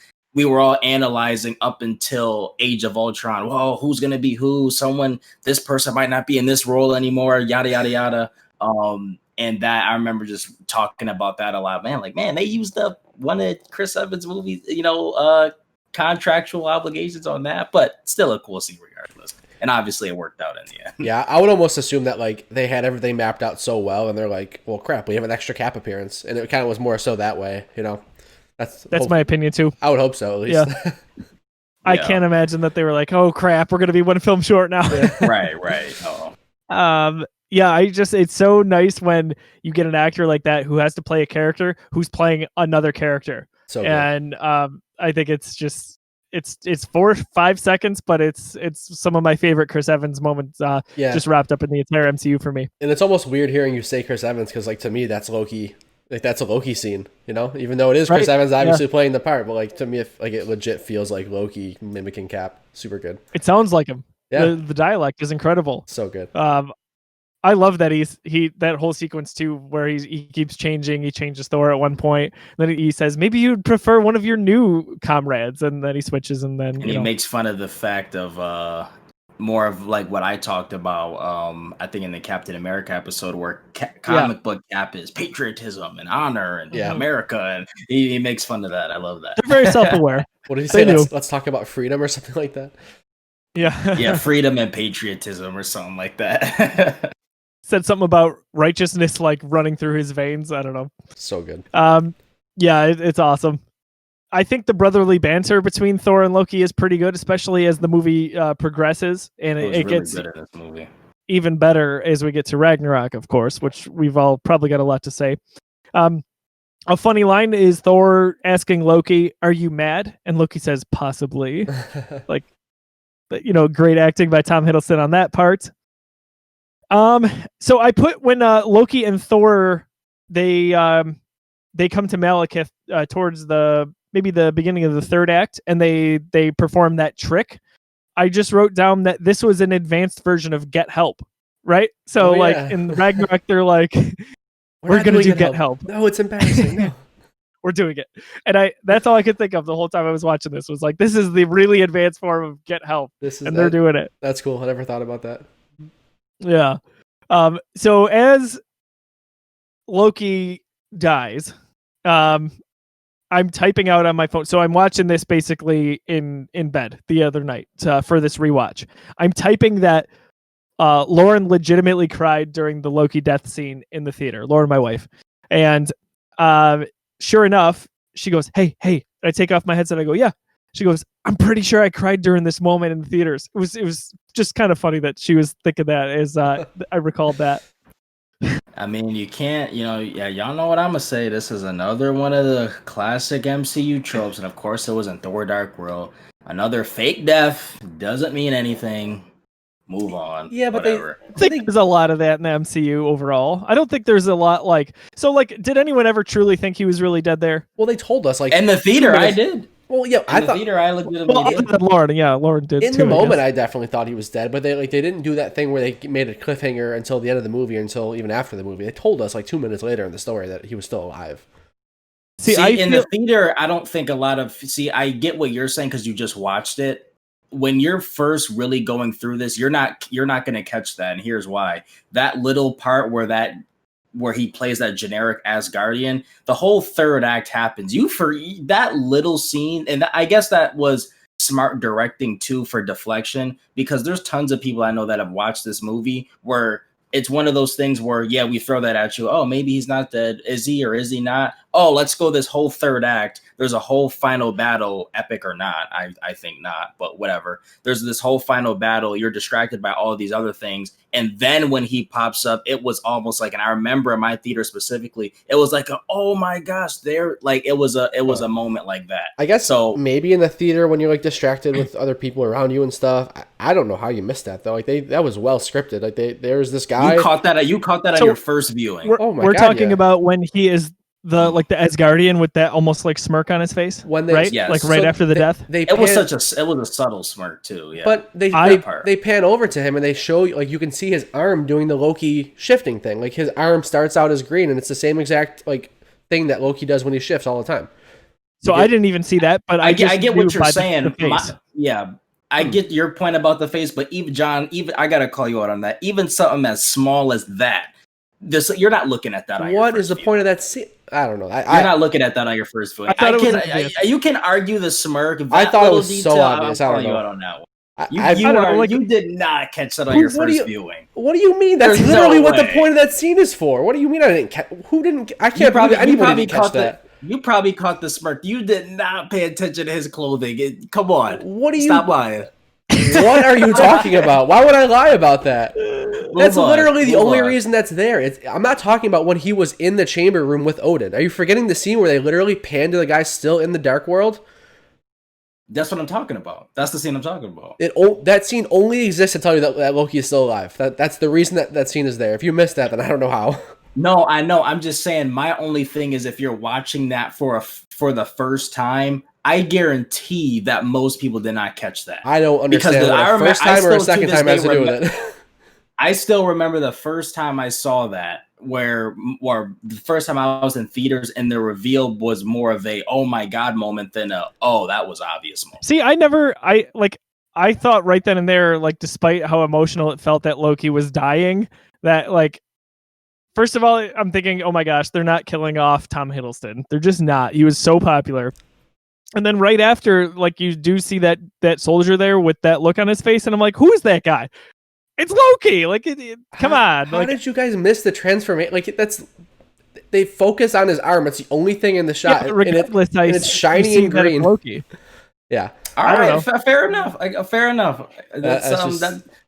all analyzing up until Age of Ultron. Well, who's gonna be who? This person might not be in this role anymore. Yada yada yada. And that I remember just talking about that a lot, man. Like, man, they used up one of Chris Evans' movies, contractual obligations on that, but still a cool scene regardless. And obviously it worked out in the end. Yeah, I would almost assume that like they had everything mapped out so well, and they're like, well, crap, we have an extra Cap appearance, and it kind of was more so that way, That's my opinion too. I would hope so, at least. Yeah. I can't imagine that they were like, oh crap, we're gonna be one film short now. Right. Oh. Yeah, it's so nice when you get an actor like that who has to play a character who's playing another character. So good. And I think it's 4-5 seconds, but it's some of my favorite Chris Evans moments just wrapped up in the entire MCU for me. And it's almost weird hearing you say Chris Evans, because like to me that's Loki. Like that's a Loki scene, even though it is Chris Evans obviously playing the part, but like to me, it legit feels like Loki mimicking Cap. Super good. It sounds like him. Yeah. The dialect is incredible. So good. I love that that whole sequence too, where he keeps changing. He changes Thor at one point, then he says, "Maybe you'd prefer one of your new comrades," and then he switches, and then he makes fun of the fact of more of like what I talked about. I think in the Captain America episode, where comic book Cap is patriotism and honor and America, and he makes fun of that. I love that. They're very self-aware. What did he say? Let's talk about freedom or something like that. Yeah, freedom and patriotism or something like that. Said something about righteousness like running through his veins. I don't know. So good. It's awesome. I think the brotherly banter between Thor and Loki is pretty good, especially as the movie progresses, and it really gets good in this movie. Even better as we get to Ragnarok, of course, which we've all probably got a lot to say. A funny line is Thor asking Loki, "Are you mad?" And Loki says, "Possibly." Like, great acting by Tom Hiddleston on that part. So I put when Loki and Thor they come to Malekith towards maybe the beginning of the third act, and they perform that trick. I just wrote down that this was an advanced version of Get Help, right? So in Ragnarok they're like, we're gonna do Get Help. No, it's embarrassing. No. We're doing it. And that's all I could think of the whole time I was watching this, was like, this is the really advanced form of Get Help. They're doing it. That's cool. I never thought about that. Yeah. So as Loki dies, I'm typing out on my phone. So I'm watching this basically in bed the other night for this rewatch. I'm typing that Lauren legitimately cried during the Loki death scene in the theater. Lauren, my wife. And sure enough, she goes, hey. I take off my headset. I go, yeah. She goes, I'm pretty sure I cried during this moment in the theaters. It was just kind of funny that she was thinking that, as I recalled that. I mean, you can't, y'all know what I'm going to say. This is another one of the classic MCU tropes. And of course, it was in Thor Dark World. Another fake death doesn't mean anything. Move on. Yeah, but whatever. I think there's a lot of that in the MCU overall. I don't think there's a lot did anyone ever truly think he was really dead there? Well, they told us in the theater, I did. Well, yeah, I thought theater, I legitimately did. Lauren did. In the moment, I definitely thought he was dead, but they didn't do that thing where they made a cliffhanger until the end of the movie, until even after the movie. They told us 2 minutes later in the story that he was still alive. The theater, I don't think I get what you're saying because you just watched it. When you're first really going through this, you're not going to catch that, and here's why. That little part where he plays that generic Asgardian, the whole third act happens. For that little scene, and I guess that was smart directing too for deflection, because there's tons of people I know that have watched this movie where it's one of those things where, we throw that at you. Oh, maybe he's not dead. Is he or is he not? oh, let's go this whole third act. There's a whole final battle, epic or not. I think not, but whatever. There's this whole final battle. You're distracted by all of these other things. And then when he pops up, it was almost like, and I remember in my theater specifically, it was like, oh my gosh, it was a moment like that. I guess so. Maybe in the theater when you're like distracted with other people around you and stuff. I don't know how you missed that though. Like that was well scripted. Like there's this guy. You caught that on your first viewing. We're talking about when he is the Asgardian with that almost like smirk on his face, when they, right? Yes. Like right after the death. It was a subtle smirk too. Yeah. But they pan over to him and they show like you can see his arm doing the Loki shifting thing. Like his arm starts out as green and it's the same exact like thing that Loki does when he shifts all the time. So I didn't even see that, but I get what you're saying. I Hmm. get your point about the face, but even John, I gotta call you out on that. Even something as small as that, you're not looking at that. What is the point of that scene? I don't know. You're not looking at that on your first viewing. You can argue the smirk. I thought it was so obvious. I don't know. You out on that one. You did not catch that on your first viewing. What do you mean? That's literally what the point of that scene is for. What do you mean I didn't catch? Who didn't? I can't believe anybody didn't catch that. You probably caught the smirk. You did not pay attention to his clothing. Come on. Stop lying. What are you talking about? Why would I lie about that? That's literally the only reason that's there. I'm not talking about when he was in the chamber room with Odin. Are you forgetting the scene where they literally pan to the guy still in the dark world? That's what I'm talking about. That's the scene I'm talking about. That scene only exists to tell you that Loki is still alive. That's the reason that scene is there. If you missed that, then I don't know how. No, I know. I'm just saying my only thing is if you're watching that for the first time, I guarantee that most people did not catch that. I don't understand what a first time or a second time has to do with it. I still remember the first time I saw that, where the first time I was in theaters and the reveal was more of a oh my god moment than a oh that was obvious moment. See, I thought right then and there, like despite how emotional it felt that Loki was dying, that like first of all, I'm thinking, oh my gosh, they're not killing off Tom Hiddleston. They're just not. He was so popular. And then right after, like you do see that soldier there with that look on his face, and I'm like, who is that guy? It's Loki. Like, come on. How did you guys miss the transformation? Like they focus on his arm. It's the only thing in the shot, and it's shiny and green. Loki. Yeah. All right. Fair enough. Fair enough. That's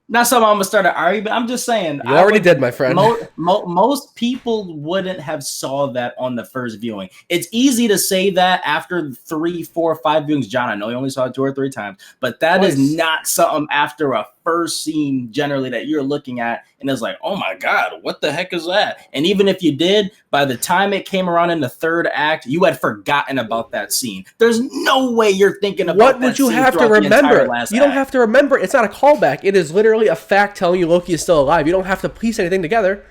not something I'm gonna start an argument. I'm just saying. You already did, my friend. Most people wouldn't have saw that on the first viewing. It's easy to say that after 3, 4, 5 viewings. John, I know you only saw it 2 or 3 times, but that is not something after a first scene generally that you're looking at and it's like, oh my god, what the heck is that? And even if you did, by the time it came around in the third act, you had forgotten about that scene. There's no way you're thinking about what would you have to remember. You don't have to remember. It's not a callback. It is literally a fact telling you Loki is still alive. You don't have to piece anything together.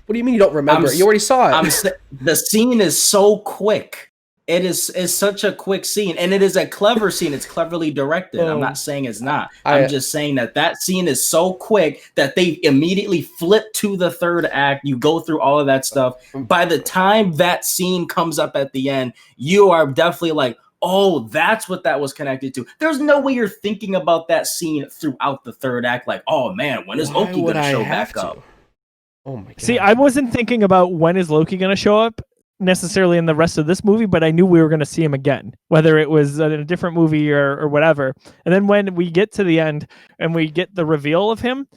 What do you mean you don't remember? You already saw it. The scene is so quick. It is such a quick scene, and it is a clever scene. It's cleverly directed. I'm not saying it's not. I'm just saying that scene is so quick that they immediately flip to the third act. You go through all of that stuff. By the time that scene comes up at the end, you are definitely like, oh, that's what that was connected to. There's no way you're thinking about that scene throughout the third act. Like, oh man, when is Loki going to show back up? Oh my god. See, I wasn't thinking about when is Loki going to show up necessarily in the rest of this movie, but I knew we were going to see him again, whether it was in a different movie or whatever. And then when we get to the end and we get the reveal of him,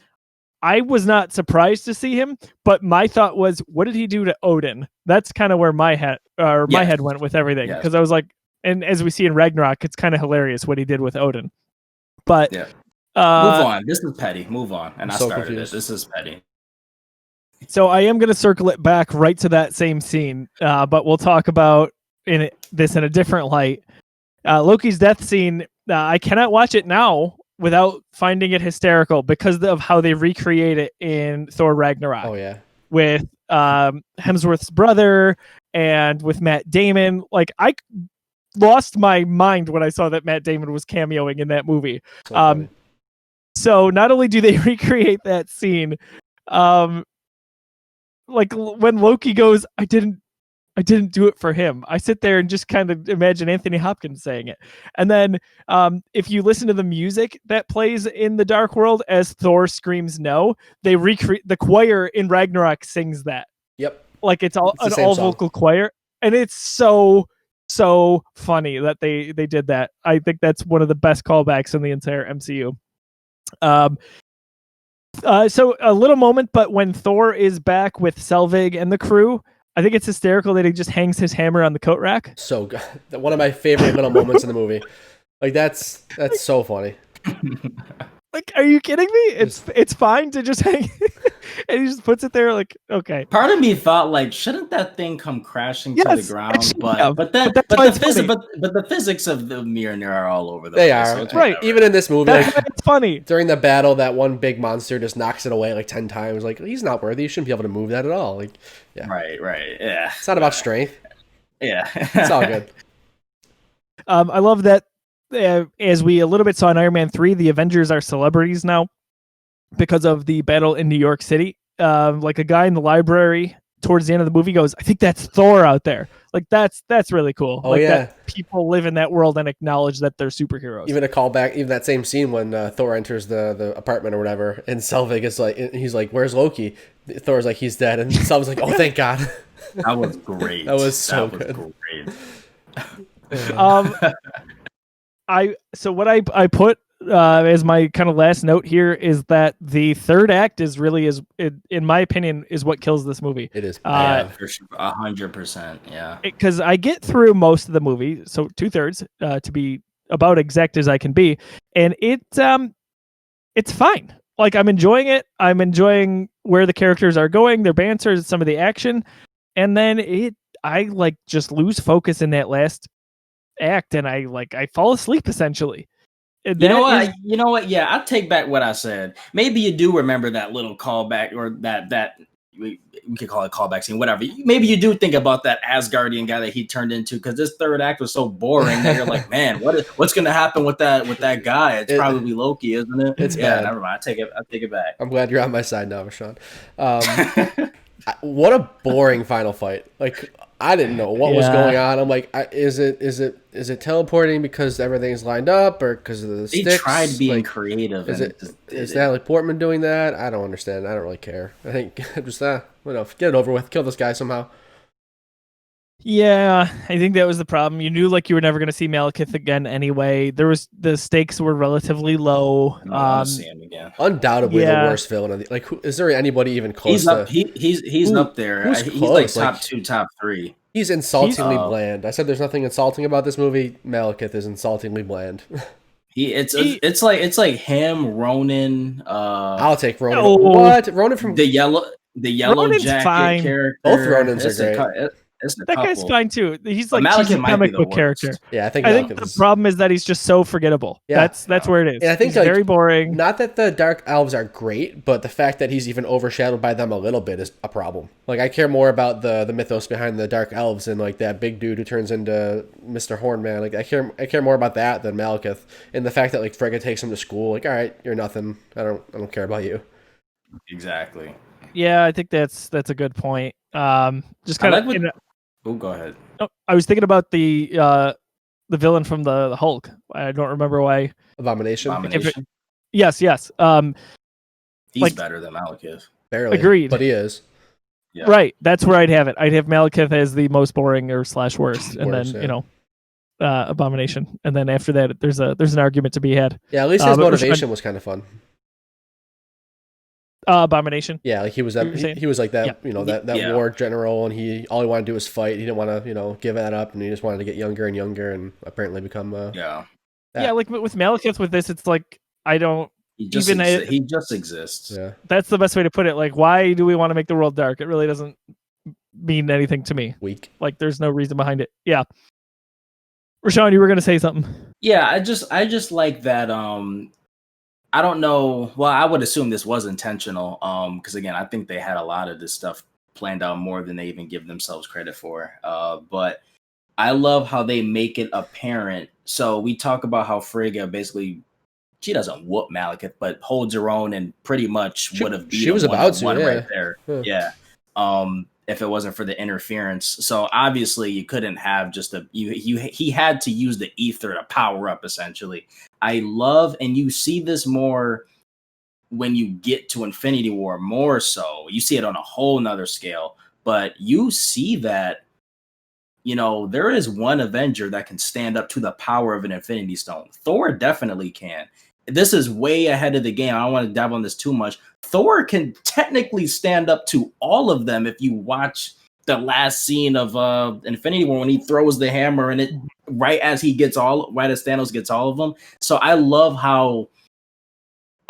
I was not surprised to see him, but my thought was, what did he do to Odin? That's kind of where my head went with everything, because I was like, and as we see in Ragnarok, it's kind of hilarious what he did with Odin. But move on. This is petty. Move on. And I started confused. This is petty. So I am going to circle it back right to that same scene, but we'll talk about this in a different light. Loki's death scene, I cannot watch it now without finding it hysterical because of how they recreate it in Thor Ragnarok. Oh, yeah. With Hemsworth's brother and with Matt Damon. Like, I lost my mind when I saw that Matt Damon was cameoing in that movie. So not only do they recreate that scene, like when Loki goes, I didn't do it for him. I sit there and just kind of imagine Anthony Hopkins saying it. And then if you listen to the music that plays in the Dark World as Thor screams no, they recreate the choir in Ragnarok sings that. Yep. Like it's an all vocal choir. and it's so funny that they did that. I think that's one of the best callbacks in the entire MCU. So a little moment, but when Thor is back with Selvig and the crew, I think it's hysterical that he just hangs his hammer on the coat rack. So good. One of my favorite little moments in the movie. Like that's so funny. Like, are you kidding me? It's fine to just hang, and he just puts it there. Like, okay. Part of me thought, like, shouldn't that thing come crashing to the ground? But the physics of the Mjolnir are all over the place. They are. So it's right. whatever. Even in this movie, That's like, why it's funny. during the battle, that one big monster just knocks it away like 10 times. Like, he's not worthy. You shouldn't be able to move that at all. Like, yeah. Right. Yeah. It's not about strength. Yeah. It's all good. I love that. As we a little bit saw in Iron Man 3, the Avengers are celebrities now because of the battle in New York City. Like a guy in the library towards the end of the movie goes, "I think that's Thor out there." Like that's really cool. Oh, like yeah. that people live in that world and acknowledge that they're superheroes. Even a callback, even that same scene when Thor enters the apartment or whatever, and Selvig is like, he's like, "Where's Loki?" Thor's like, "He's dead," and Selvig's like, "Oh, thank God." That was great. That was so good. Great. So what I put as my kind of last note here is that the third act is really in my opinion is what kills this movie. It is. Yeah, for sure. 100%. Yeah. Because I get through most of the movie, so 2/3 to be about exact as I can be, and it's fine. Like I'm enjoying it. I'm enjoying where the characters are going, their banter, some of the action, and then I like just lose focus in that last act, and I fall asleep essentially. And You know what? Yeah, I'll take back what I said. Maybe you do remember that little callback, or that we could call it callback scene, whatever. Maybe you do think about that Asgardian guy that he turned into, because this third act was so boring that you're like, man, what's going to happen with that guy? It's probably Loki, isn't it? It's bad. Never mind. I take it back. I'm glad you're on my side now, Rashawn. What a boring final fight! Like, I didn't know what was going on. I'm like, is it teleporting because everything's lined up, or because of the sticks? They tried being creative. Is Natalie Portman doing that? I don't understand. I don't really care. I think just get it over with. Kill this guy somehow. Yeah, I think that was the problem. You knew like you were never going to see Malekith again anyway. The stakes were relatively low. I want to see him again. Undoubtedly the worst villain of the, like. Is there anybody even close? He's up there. He's like top 2, top 3. He's insultingly bland. I said there's nothing insulting about this movie. Malekith is insultingly bland. It's like him, Ronan. I'll take Ronan. Oh, what? Ronan from the yellow Ronan's jacket fine. character. Both Ronans are great. That guy's fine too. He's like Malekith a comic book character. Yeah, I think the problem is that he's just so forgettable. Yeah. That's where it is. And I think he's very boring. Not that the Dark Elves are great, but the fact that he's even overshadowed by them a little bit is a problem. Like, I care more about the mythos behind the Dark Elves and like that big dude who turns into Mr. Hornman. Like, I care more about that than Malekith, and the fact that like Frigga takes him to school. Like, all right, you're nothing. I don't care about you. Exactly. Yeah, I think that's a good point. Just kind of. Oh, go ahead. Oh, I was thinking about the villain from the Hulk. I don't remember why. Abomination. Yes. He's better than Malekith. Barely. Agreed. But he is. Yeah. Right. That's where I'd have it. I'd have Malekith as the most boring or / worst, and then Abomination, and then after that, there's an argument to be had. Yeah, at least his motivation was kind of fun. Abomination. Yeah, like he was that. He was like that. Yeah. That war general, and all he wanted to do was fight. He didn't want to give that up, and he just wanted to get younger and younger, and apparently become. Yeah. Like with Malekith, with this, it's like I don't. He just exists. Yeah. That's the best way to put it. Like, why do we want to make the world dark? It really doesn't mean anything to me. Weak. Like, there's no reason behind it. Yeah. Rashawn, you were gonna say something. Yeah, I just like that. I don't know. Well, I would assume this was intentional. Because again, I think they had a lot of this stuff planned out more than they even give themselves credit for. But I love how they make it apparent. So we talk about how Frigga basically, she doesn't whoop Malekith, but holds her own and pretty much would have beat she was about to, right there. Yeah. If it wasn't for the interference. So obviously you couldn't have just he had to use the ether to power up essentially. I love, and you see this more when you get to Infinity War, more so. You see it on a whole nother scale, but you see that there is one Avenger that can stand up to the power of an Infinity Stone. Thor definitely can. This is way ahead of the game. I don't want to dive on this too much. Thor can technically stand up to all of them if you watch the last scene of Infinity War when he throws the hammer and it right as Thanos gets all of them. So I love how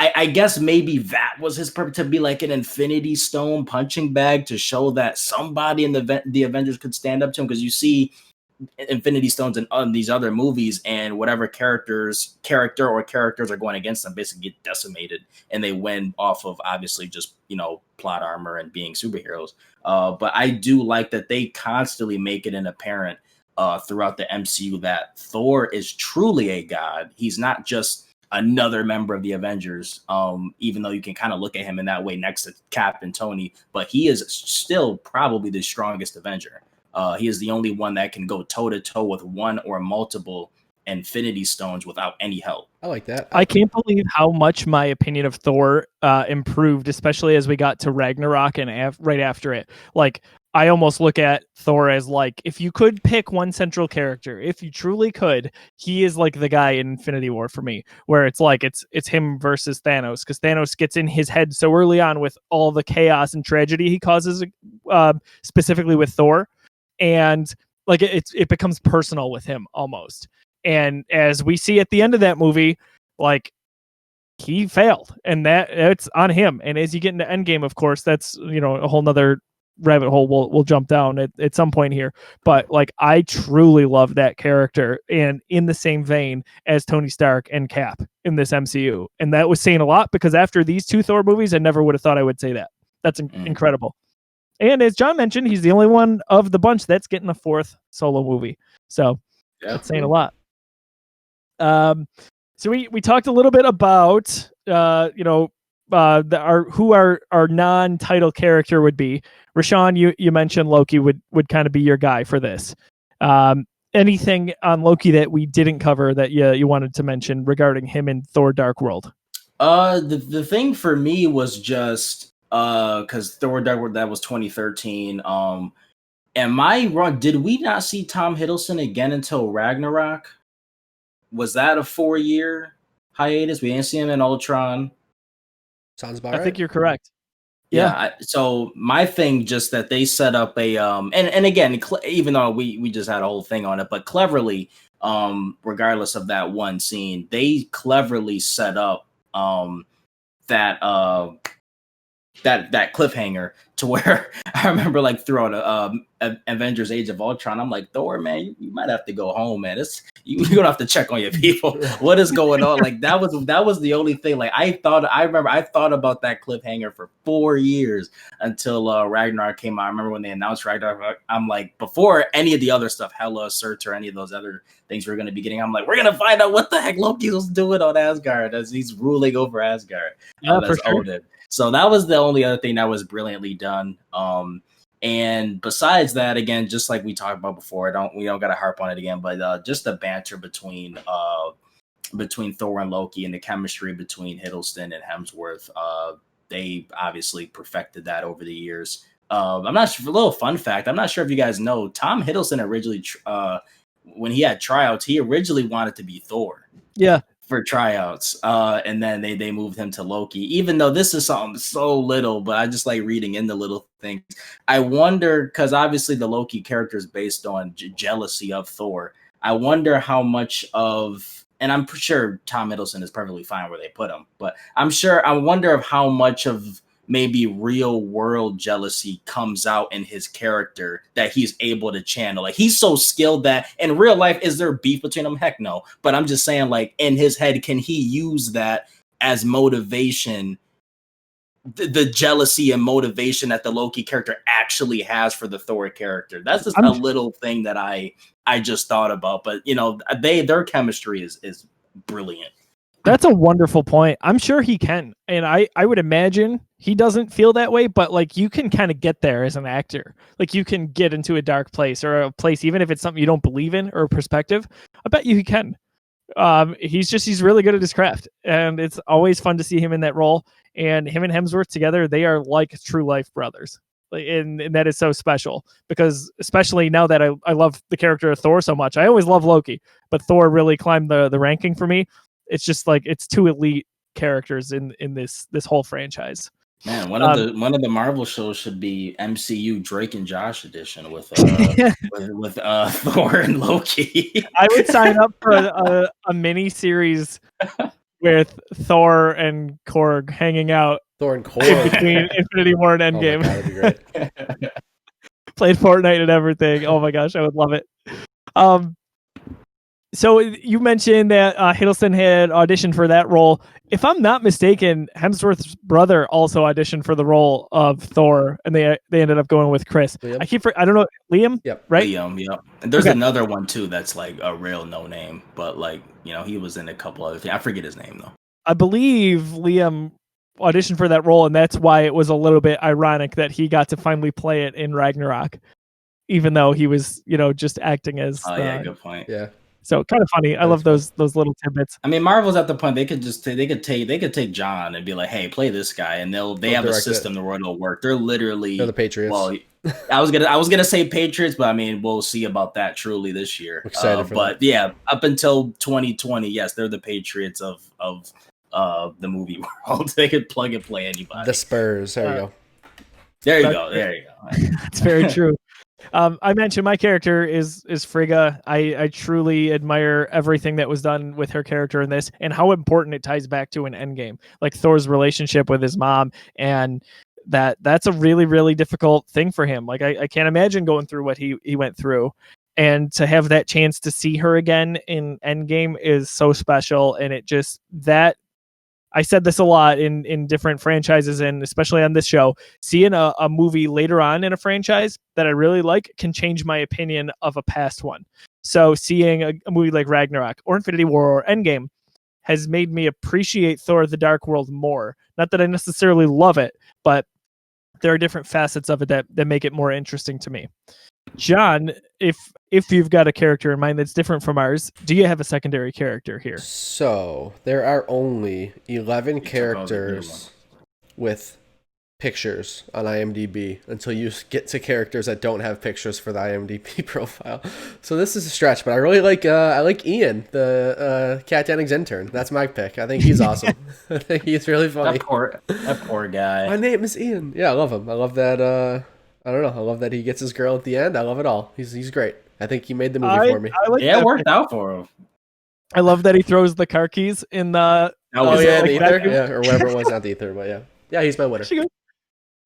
I guess maybe that was his purpose, to be like an Infinity Stone punching bag to show that somebody in the Avengers could stand up to him, because you see Infinity Stones in these other movies, and whatever character or characters are going against them basically get decimated, and they win off of obviously just plot armor and being superheroes. But I do like that they constantly make it an apparent throughout the MCU that Thor is truly a god. He's not just another member of the Avengers, even though you can kind of look at him in that way next to Cap and Tony, but he is still probably the strongest Avenger. He is the only one that can go toe-to-toe with one or multiple Infinity Stones without any help. I like that. I can't believe how much my opinion of Thor improved, especially as we got to Ragnarok and right after it. Like, I almost look at Thor as like, if you could pick one central character, if you truly could, he is like the guy in Infinity War for me, where it's like it's him versus Thanos, because Thanos gets in his head so early on with all the chaos and tragedy he causes, specifically with Thor. And like it becomes personal with him almost. And as we see at the end of that movie, like he failed, and it's on him. And as you get into Endgame, of course, that's a whole nother rabbit hole we'll jump down at some point here. But like I truly love that character, and in the same vein as Tony Stark and Cap in this MCU. And that was saying a lot, because after these two Thor movies, I never would have thought I would say that. That's incredible. And as John mentioned, he's the only one of the bunch that's getting a fourth solo movie. So that's saying a lot. So we talked a little bit about who our non-title character would be. Rashawn, you mentioned Loki would kind of be your guy for this. Anything on Loki that we didn't cover that you wanted to mention regarding him in Thor: Dark World? The thing for me was just because Thor: Dark World, that was 2013. Am I wrong? Did we not see Tom Hiddleston again until Ragnarok? Was that a 4-year hiatus? We didn't see him in Ultron. Sounds about right. I think you're correct. Yeah. So my thing, just that they set up a and again, even though we just had a whole thing on it, but cleverly, regardless of that one scene, they cleverly set up that cliffhanger to where I remember like throughout Avengers Age of Ultron, I'm like, Thor, man, you might have to go home, man. You're gonna have to check on your people. What is going on? Like that was the only thing. Like I thought about that cliffhanger for 4 years until Ragnarok came out. I remember when they announced Ragnarok, I'm like, before any of the other stuff, Hela, Surtur, any of those other things we're gonna be getting, I'm like, we're gonna find out what the heck Loki was doing on Asgard as he's ruling over Asgard. Yeah, for sure. Odin. So that was the only other thing that was brilliantly done. And besides that, again, just like we talked about before, we don't got to harp on it again, but just the banter between Thor and Loki and the chemistry between Hiddleston and Hemsworth, they obviously perfected that over the years. I'm not sure. A little fun fact: I'm not sure if you guys know, Tom Hiddleston originally, when he had tryouts, he originally wanted to be Thor. Yeah. For tryouts, and then they moved him to Loki, even though this is something so little, but I just like reading in the little things. I wonder, because obviously the Loki character is based on jealousy of Thor. I wonder how much of, and I'm sure Tom Hiddleston is perfectly fine where they put him, but I wonder of how much of maybe real world jealousy comes out in his character that he's able to channel. Like he's so skilled that in real life, is there beef between them? Heck no. But I'm just saying, like in his head, can he use that as motivation? The jealousy and motivation that the Loki character actually has for the Thor character. That's just a little thing that I just thought about. But their chemistry is brilliant. That's a wonderful point. I'm sure he can. And I would imagine he doesn't feel that way, but like you can kind of get there as an actor. Like you can get into a dark place or a place, even if it's something you don't believe in or a perspective. I bet you he can. He's really good at his craft, and it's always fun to see him in that role. And him and Hemsworth together, they are like true life brothers. and that is so special because especially now that I love the character of Thor so much. I always love Loki, but Thor really climbed the ranking for me. It's just like it's two elite characters in this whole franchise. Man, one of the Marvel shows should be MCU Drake and Josh edition with with Thor and Loki. I would sign up for a mini series with Thor and Korg hanging out Thor and in Korg. between Infinity War and Oh my Endgame. God, that'd be great. Played Fortnite and everything. Oh my gosh, I would love it. So you mentioned that Hiddleston had auditioned for that role. If I'm not mistaken, Hemsworth's brother also auditioned for the role of Thor, and they ended up going with Chris. Liam? I don't know, Liam. Yep. Right. Liam, yeah. And there's Okay. another one too that's like a real no name, but like he was in a couple other things. I forget his name though. I believe Liam auditioned for that role, and that's why it was a little bit ironic that he got to finally play it in Ragnarok, even though he was just acting as. Oh yeah, good point. Yeah. So kind of funny. I love those little tidbits. I mean, Marvel's at the point they could take John and be like, "Hey, play this guy," and they have a system where it'll work. They're the Patriots. Well, I was gonna say Patriots, but I mean, we'll see about that truly this year. Excited for but that. Yeah, up until 2020, yes, they're the Patriots of the movie world. They could plug and play anybody. The Spurs. There you go. There you go. There you go. That's very true. I mentioned my character is Frigga. I truly admire everything that was done with her character in this and how important it ties back to an Endgame, like Thor's relationship with his mom, and that's a really, really difficult thing for him. Like I can't imagine going through what he went through, and to have that chance to see her again in Endgame is so special. And it just I said this a lot in different franchises and especially on this show, seeing a movie later on in a franchise that I really like can change my opinion of a past one. So seeing a movie like Ragnarok or Infinity War or Endgame has made me appreciate Thor: The Dark World more. Not that I necessarily love it, but there are different facets of it that make it more interesting to me. John, if you've got a character in mind that's different from ours, do you have a secondary character here? So there are only 11 characters with pictures on IMDb until you get to characters that don't have pictures for the IMDb profile. So this is a stretch, but I really like Ian, the Kat Dennings intern. That's my pick. I think he's awesome. I think he's really funny. That poor guy. My name is Ian. Yeah, I love him. I love that. I don't know. I love that he gets his girl at the end. I love it all. He's great. I think he made the movie for me. It worked out for him. I love that he throws the car keys in the. The ether, yeah, or whatever it was, not the ether, but yeah, he's my winner.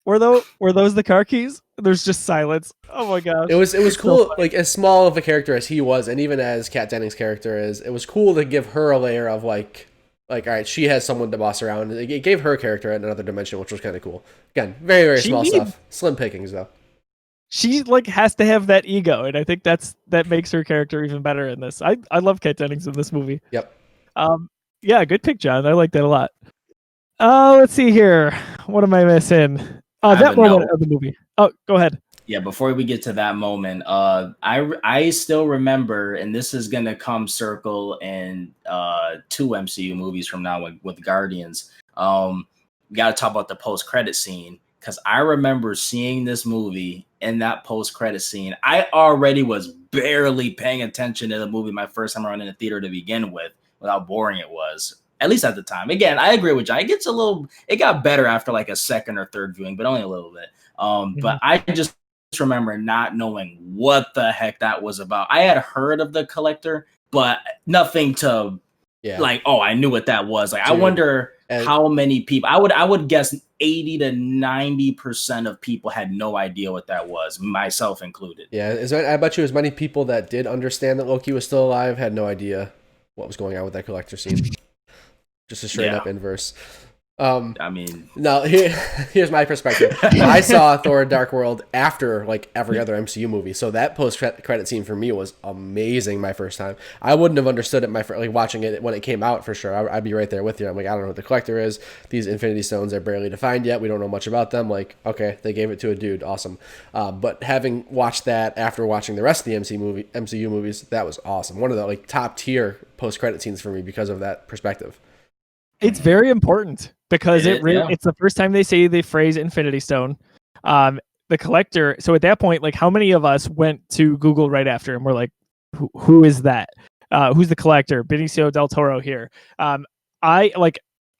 Were those the car keys? There's just silence. Oh my gosh. It was cool. So like as small of a character as he was, and even as Kat Dennings' character is, it was cool to give her a layer of like all right, she has someone to boss around. It gave her character another dimension, which was kind of cool. Again, very, very small stuff. Slim pickings though. She has to have that ego, and I think that makes her character even better in this. I love Kat Dennings in this movie. Yep. Yeah, good pick, John. I like that a lot. Let's see here. What am I missing? That moment of the movie. Oh, go ahead. Yeah, before we get to that moment, I still remember, and this is gonna come circle in 2 MCU movies from now with Guardians. We gotta talk about the post-credit scene, because I remember seeing this movie in that post-credit scene. I already was barely paying attention to the movie my first time around in the theater to begin with how boring it was, at least at the time. Again, I agree with you. It got better after like a second or third viewing, but only a little bit. But I just remember not knowing what the heck that was about. I had heard of the Collector, but nothing to like, oh, I knew what that was. Like, dude, I wonder how many people, I would guess 80 to 90% of people had no idea what that was, myself included. Yeah, I bet you as many people that did understand that Loki was still alive had no idea what was going on with that Collector scene. Just a straight up inverse. I mean, no, here's my perspective. I saw Thor: Dark World after like every other MCU movie, so that post-credit scene for me was amazing. My first time, I wouldn't have understood it watching it when it came out for sure. I'd be right there with you. I'm like, I don't know what the Collector is. These Infinity Stones are barely defined yet. We don't know much about them. Like, okay, they gave it to a dude, awesome. But having watched that after watching the rest of the MCU movies, that was awesome. One of the like top tier post-credit scenes for me because of that perspective. It's very important because it's the first time they say the phrase Infinity Stone. the collector. So at that point, like, how many of us went to Google right after and we're like, who is that? Who's the collector? Benicio del Toro here.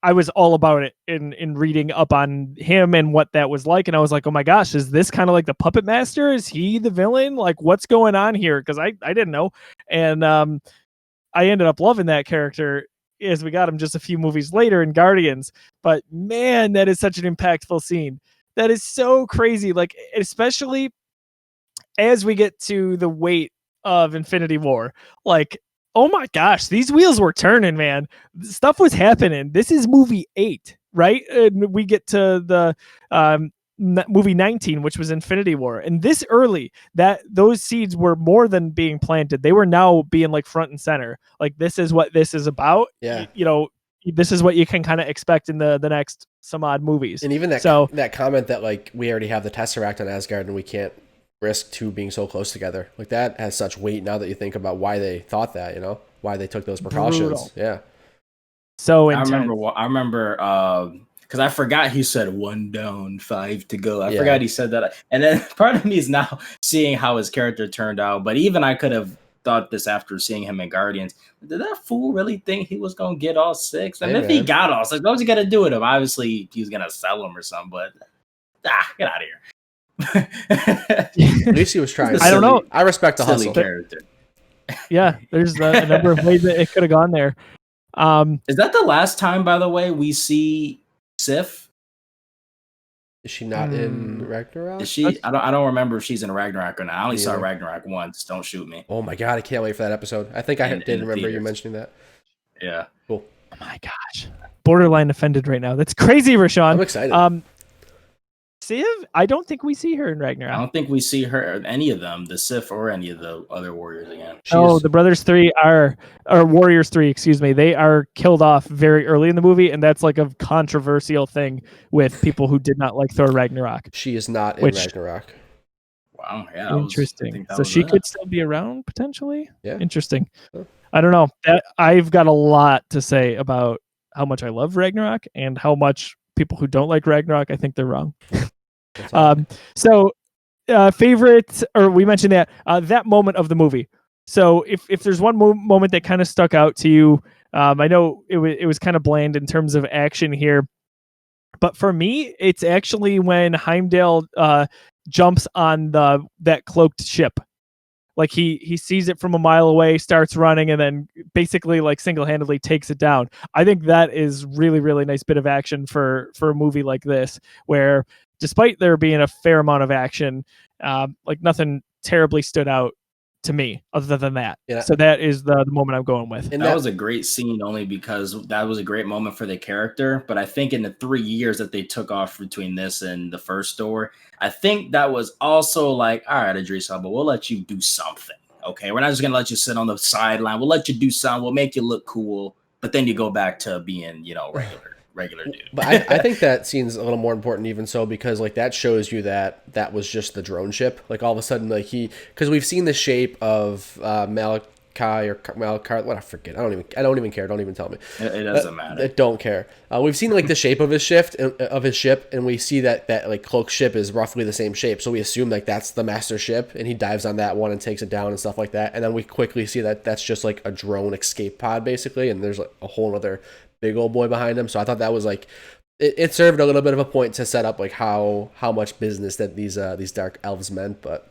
I was all about it in reading up on him and what that was like, and I was like, oh my gosh, is this kind of like the Puppet Master? Is he the villain? Like, what's going on here? Because I didn't know, and I ended up loving that character as we got him just a few movies later in Guardians. But man, that is such an impactful scene. That is so crazy. Like, especially as we get to the weight of Infinity War, like, oh my gosh, these wheels were turning, man. Stuff was happening. This is movie 8, right? And we get to the movie 19, which was Infinity War. And this early, that those seeds were more than being planted. They were now being like front and center. Like, this is what this is about. Yeah. You know, this is what you can kind of expect in the next some odd movies. And even that comment that like we already have the Tesseract on Asgard and we can't risk two being so close together, like that has such weight now that you think about why they thought that, you know, why they took those precautions. Brutal. Yeah, so intense. I remember because I forgot he said 1 down, 5 to go. I forgot he said that, and then part of me is now seeing how his character turned out. But even I could have thought this after seeing him in Guardians. Did that fool really think he was gonna get all 6? And if he got all 6, what was he gonna do with him? Obviously he was gonna sell them or something, but get out of here. At least he was trying. I don't know. I respect the hustle. Character. Yeah, there's a number of ways that it could have gone there. Is that the last time, by the way, we see Sif? Is she not in Ragnarok? Is she? I don't remember if she's in Ragnarok or not. I only saw Ragnarok once. Don't shoot me. Oh my god, I can't wait for that episode. I think I did remember you mentioning that. Yeah. Cool. Oh my gosh. Borderline offended right now. That's crazy, Rashawn. I'm excited. Sif, I don't think we see her in Ragnarok. I don't think we see her, any of them, the Sif or any of the other warriors again. The Brothers 3 or Warriors 3, excuse me. They are killed off very early in the movie, and that's like a controversial thing with people who did not like Thor Ragnarok. She is not in Ragnarok. Wow, yeah. Interesting. So she could still be around, potentially? Yeah. Interesting. I don't know. I've got a lot to say about how much I love Ragnarok and how much people who don't like Ragnarok, I think they're wrong. Favorite, or we mentioned that moment of the movie. So if there's one moment that kind of stuck out to you, I know it was kind of bland in terms of action here, but for me, it's actually when Heimdall jumps on that cloaked ship. Like he sees it from a mile away, starts running, and then basically like single-handedly takes it down. I think that is really, really nice bit of action for a movie like this, where despite there being a fair amount of action, like nothing terribly stood out to me other than that. Yeah. So that is the moment I'm going with. And that was a great scene only because that was a great moment for the character. But I think in the 3 years that they took off between this and the first Thor, I think that was also like, all right, Idris Elba, we'll let you do something. Okay, we're not just gonna let you sit on the sideline. We'll let you do something. We'll make you look cool. But then you go back to being, regular dude. But I think that scene's a little more important even so, because like that shows you that was just the drone ship. Like all of a sudden, like because we've seen the shape of Malachai or Malachar, what I forget. I don't even care. Don't even tell me. It doesn't matter. I don't care. We've seen like the shape of his ship, and we see that like cloak ship is roughly the same shape. So we assume like that's the master ship, and he dives on that one and takes it down and stuff like that. And then we quickly see that that's just like a drone escape pod basically, and there's like a whole other big old boy behind him. So I thought that was like it served a little bit of a point to set up like how much business that these dark elves meant. But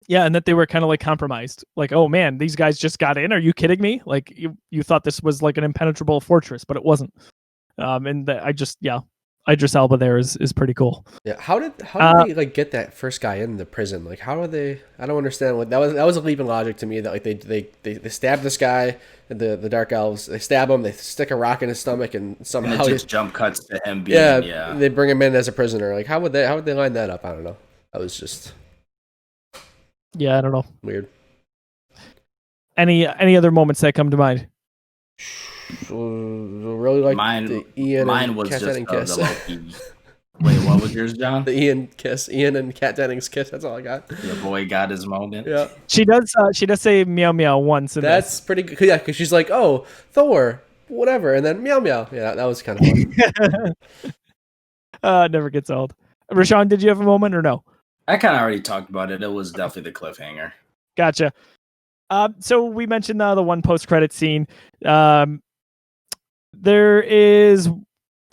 yeah, and that they were kind of like compromised. Like, oh man, these guys just got in. Are you kidding me? Like you thought this was like an impenetrable fortress, but it wasn't. And Idris Elba there is pretty cool. Yeah, how did they like get that first guy in the prison? Like, how are they? I don't understand. What that was a leap in logic to me. That like they stab this guy, the dark elves. They stab him. They stick a rock in his stomach, and somehow it just jump cuts to him. Being, they bring him in as a prisoner. Like, how would they line that up? I don't know. That was just I don't know. Weird. Any other moments that come to mind? Really like the Ian mine and was Kat just Dennings kiss. The Loki. Wait, what was yours, John? The Ian and Kat Dennings kiss. That's all I got. Your boy got his moment. Yeah, she does say meow meow once. That's pretty good. Yeah, because she's like, oh, Thor, whatever, and then meow meow. Yeah, that was kind of Never gets old. Rashawn, did you have a moment or no? I kind of already talked about it. It was definitely the cliffhanger. Gotcha. So we mentioned the one post-credit scene. There is...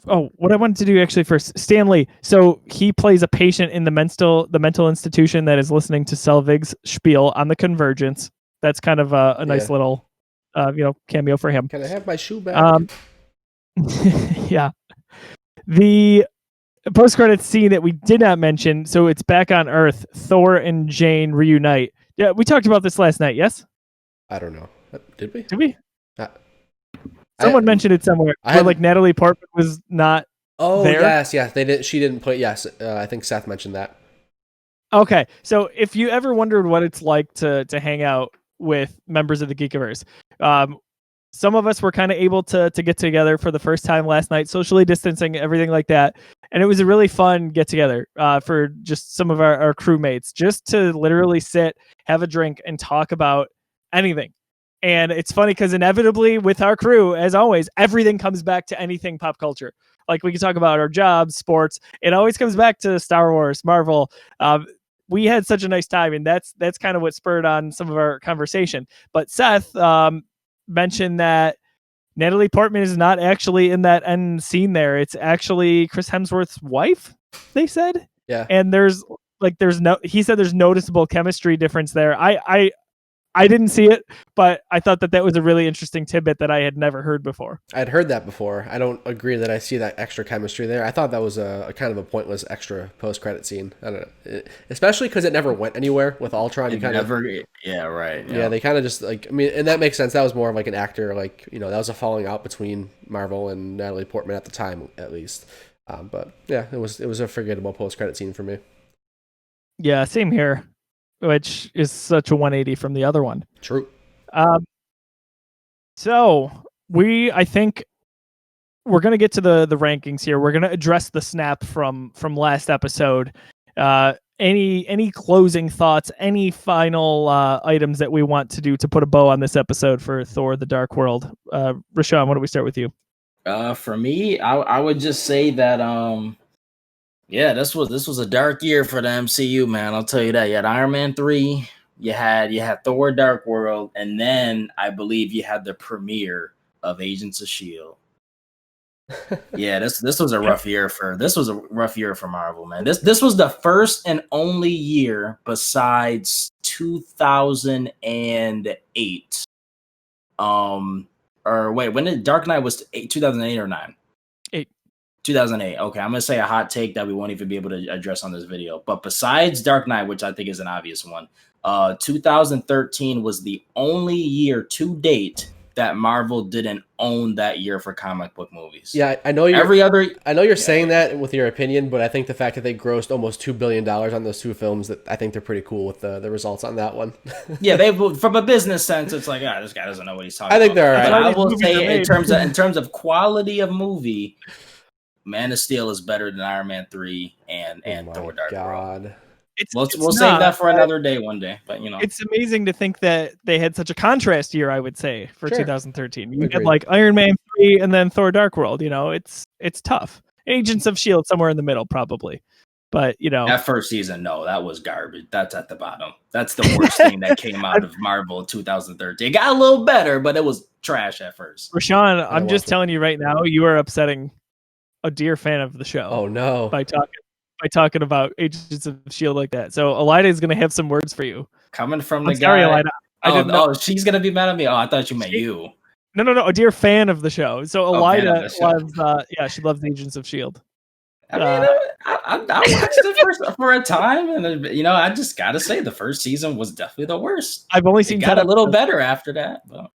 Oh, what I wanted to do actually first, Stanley. So he plays a patient in the mental institution that is listening to Selvig's spiel on the Convergence. That's kind of a nice little, cameo for him. Can I have my shoe back? Yeah. The post-credits scene that we did not mention. So it's back on Earth. Thor and Jane reunite. Yeah, we talked about this last night. Yes. I don't know. Did we? Did we? Someone mentioned it somewhere. Where, like Natalie Portman was not. Oh there. yes. They did. She didn't play. Yes, I think Seth mentioned that. Okay, so if you ever wondered what it's like to hang out with members of the Geekiverse, some of us were kind of able to get together for the first time last night, socially distancing, everything like that, and it was a really fun get together for just some of our crewmates, just to literally sit, have a drink, and talk about anything. And it's funny because inevitably with our crew, as always, everything comes back to anything pop culture. Like we can talk about our jobs, sports. It always comes back to Star Wars, Marvel. We had such a nice time, and that's kind of what spurred on some of our conversation. But Seth mentioned that Natalie Portman is not actually in that end scene there. It's actually Chris Hemsworth's wife, they said. Yeah. And he said there's noticeable chemistry difference there. I didn't see it, but I thought that was a really interesting tidbit that I had never heard before. I'd heard that before. I don't agree that I see that extra chemistry there. I thought that was a kind of a pointless extra post-credit scene. I don't know, especially because it never went anywhere with Ultron. Yeah, right. Yeah, they kind of just and that makes sense. That was more of like an actor, that was a falling out between Marvel and Natalie Portman at the time, at least. But yeah, it was a forgettable post-credit scene for me. Yeah, same here. Which is such a 180 from the other one. True. So I think we're gonna get to the rankings here. We're gonna address the snap from last episode. Any closing thoughts? Any final items that we want to do to put a bow on this episode for Thor: The Dark World? Rashawn, why don't we start with you? For me, I would just say that yeah, this was a dark year for the MCU, man. I'll tell you that. You had Iron Man 3, you had Thor: Dark World, and then I believe you had the premiere of Agents of S.H.I.E.L.D. Yeah, this was a rough year for Marvel, man. This was the first and only year besides 2008. Or wait, when did Dark Knight was 2008 or 9? 2008. Okay, I'm going to say a hot take that we won't even be able to address on this video. But besides Dark Knight, which I think is an obvious one, 2013 was the only year to date that Marvel didn't own that year for comic book movies. Yeah, I know you're saying that with your opinion, but I think the fact that they grossed almost $2 billion on those two films, that I think they're pretty cool with the results on that one. Yeah, from a business sense, it's like, this guy doesn't know what he's talking about. I think they're all right. But I will say in terms of quality of movie, Man of Steel is better than Iron Man 3 and Thor: Dark World. We'll save that for another day one day. But it's amazing to think that they had such a contrast year, I would say, for 2013. You had Agreed. Iron Man 3 and then Thor: Dark World. It's tough. Agents of S.H.I.E.L.D. somewhere in the middle, probably. But that first season, no, that was garbage. That's at the bottom. That's the worst thing that came out of Marvel in 2013. It got a little better, but it was trash at first. Rashawn, I'm just telling you right now, you are upsetting a dear fan of the show. Oh no! By talking about Agents of S.H.I.E.L.D. like that. So Elida is going to have some words for you. Coming from the guy. Sorry, Elida. She's going to be mad at me. Oh, I thought you meant you. No. A dear fan of the show. So Elida loves, she loves Agents of S.H.I.E.L.D. I mean, I watched it for a time, and I just got to say the first season was definitely the worst. I've only seen it got a little better after that. But.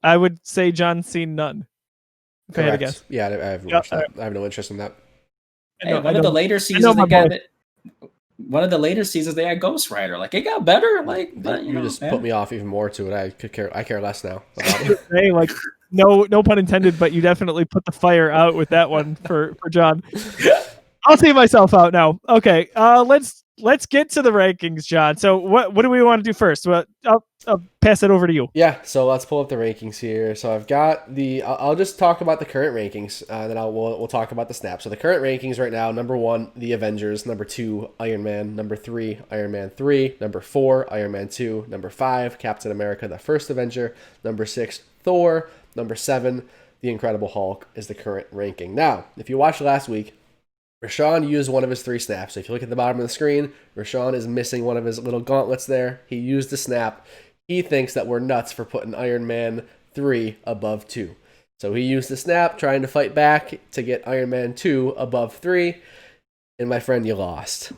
I would say John's seen none. If I had to guess. Yeah, I haven't watched that. I have no interest in that. One of the later seasons they had Ghost Rider. Like, it got better. Like, but, you just put me off even more to it. I care less now. Hey, like, no pun intended, but you definitely put the fire out with that one for John. I'll see myself out now. Okay, let's let's get to the rankings, John. So what do we want to do first? Well, I'll pass it over to you. Yeah, so let's pull up the rankings here. So I've got I'll just talk about the current rankings, then we'll talk about the snap. So the current rankings right now: number 1, The Avengers; number 2, Iron Man; number 3, Iron Man 3; number 4, Iron Man 2; number 5, Captain America: The First Avenger; number 6, Thor; number 7, The Incredible Hulk is the current ranking. Now, if you watched last week, Rashawn used one of his 3 snaps. So if you look at the bottom of the screen, Rashawn is missing one of his little gauntlets there. He used the snap. He thinks that we're nuts for putting Iron Man 3 above 2. So he used the snap, trying to fight back to get Iron Man 2 above 3. And my friend, you lost.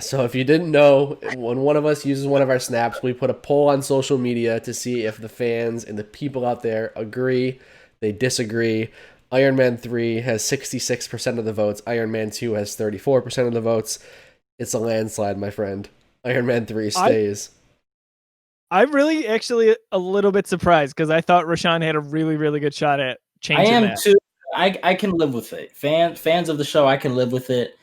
So if you didn't know, when one of us uses one of our snaps, we put a poll on social media to see if the fans and the people out there agree, they disagree. Iron Man 3 has 66% of the votes. Iron Man 2 has 34% of the votes. It's a landslide, my friend. Iron Man 3 stays. I'm really actually a little bit surprised because I thought Rashawn had a really, really good shot at changing that. I am too. I can live with it. Fans of the show, I can live with it.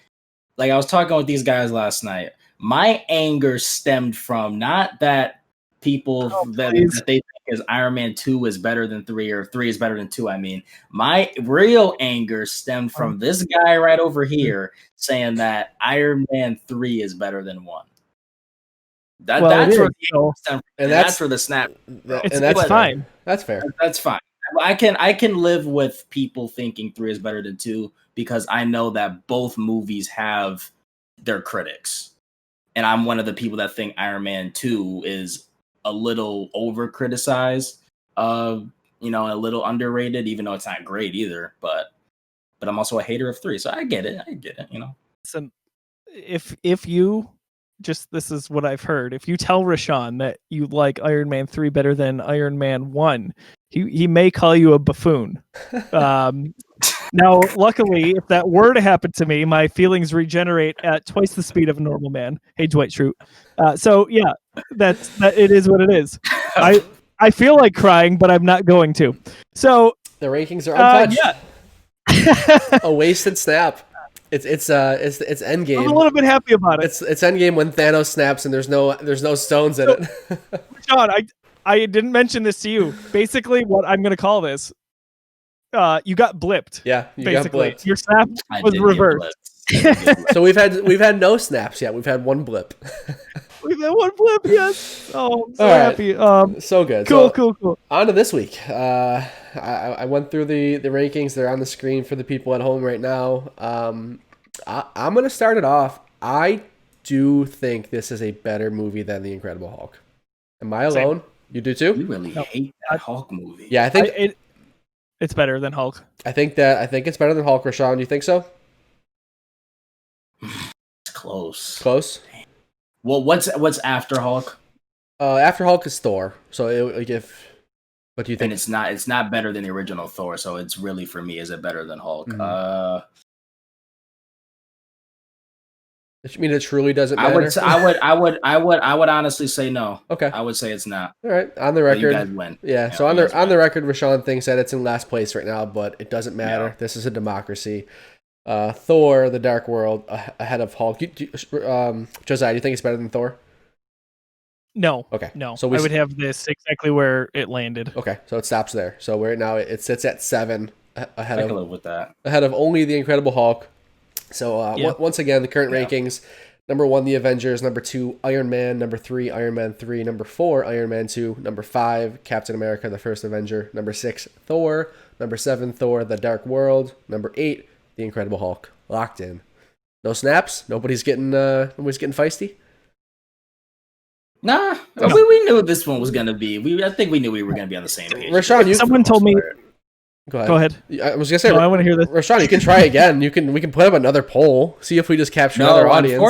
Like I was talking with these guys last night. My anger stemmed from not that people that they think is Iron Man 2 is better than 3 or 3 is better than 2. I mean, my real anger stemmed from this guy right over here saying that Iron Man 3 is better than 1. That's where the snap. It's fine. That's fair. That's fine. I can live with people thinking 3 is better than 2 because I know that both movies have their critics, and I'm one of the people that think Iron Man 2 is a little over criticized, a little underrated, even though it's not great either. But I'm also a hater of 3, so I get it. Listen, if you. Just this is what I've heard. If you tell Rashawn that you like Iron Man 3 better than Iron Man 1, he may call you a buffoon. Now, luckily, if that were to happen to me, my feelings regenerate at twice the speed of a normal man. Hey, Dwight Schrute. So yeah, that it is what it is. I feel like crying, but I'm not going to. So the rankings are untouched. Yeah. A wasted snap. It's Endgame. I'm a little bit happy about it. It's Endgame when Thanos snaps and there's no stones in it. John, I didn't mention this to you. Basically, what I'm going to call this, you got blipped. Yeah, you basically. got blipped. Your snap was reversed. So we've had no snaps yet. We've had one blip. We've had one blip, yes. Oh, I'm so happy. So good. Cool. On to this week. I went through the rankings. They're on the screen for the people at home right now. I'm going to start it off. I do think this is a better movie than The Incredible Hulk. Am I alone? Same. You do too? You really hate that Hulk movie. Yeah, I think it's better than Hulk. I think it's better than Hulk. Rashawn, do you think so? It's close. Close? Well, what's after Hulk? After Hulk is Thor. So what do you think? And it's not better than the original Thor, so it's really, for me, is it better than Hulk? Mm-hmm. I mean, it truly doesn't matter. I would honestly say no. Okay. I would say it's not. All right. On the record. You guys win. Yeah. So on the record, Rashawn thinks that it's in last place right now, but it doesn't matter. Yeah. This is a democracy. Thor: The Dark World ahead of Hulk. Josiah, do you think it's better than Thor? No. Okay. No. So I would have this exactly where it landed. Okay. So it stops there. So right now it sits at 7 ahead I can live with that. Ahead of only The Incredible Hulk. So once again, the current rankings: number 1, The Avengers; number 2, Iron Man; number 3, Iron Man 3; number 4, Iron Man 2; number 5, Captain America: The First Avenger; number 6, Thor; number 7, Thor: The Dark World; number 8, The Incredible Hulk. Locked in. No snaps. Nobody's getting feisty. Nah, we knew this one was gonna be. I think we knew we were gonna be on the same page. Rashawn, someone told me. Go ahead. I was gonna say. No, I want to hear this. Rashawn, you can try again. We can put up another poll. See if we just capture another audience.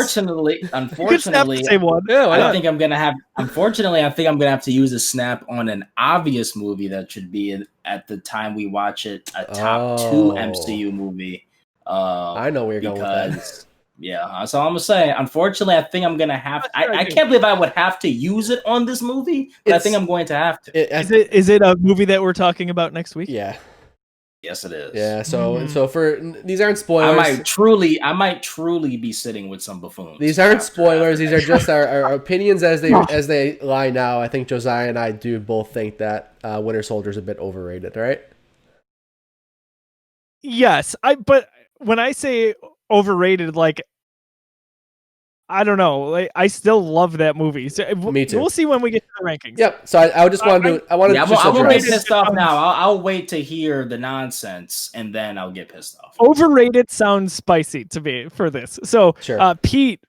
Unfortunately, same one. Yeah, I think I'm gonna have. Unfortunately, I think I'm gonna have to use a snap on an obvious movie that should be at the time we watch it a top 2 MCU movie. I know where you're going with that. Yeah, that's all I'm gonna say. Unfortunately, I think I'm gonna have. I can't believe I would have to use it on this movie, but I think I'm going to have to. Is it a movie that we're talking about next week? Yeah. Yes, it is. Yeah, so for these aren't spoilers. I might truly be sitting with some buffoons. These aren't spoilers. These are just our opinions as they lie now. I think Josiah and I do both think that Winter Soldier is a bit overrated, right? Yes, but when I say overrated, like, I don't know, like, I still love that movie. So Me too. We'll see when we get to the rankings. Yep. So I just wanted to. I wanted to just I won't address. get pissed off now. I'll wait to hear the nonsense and then I'll get pissed off. Overrated sounds spicy to me for this. So Sure. Pete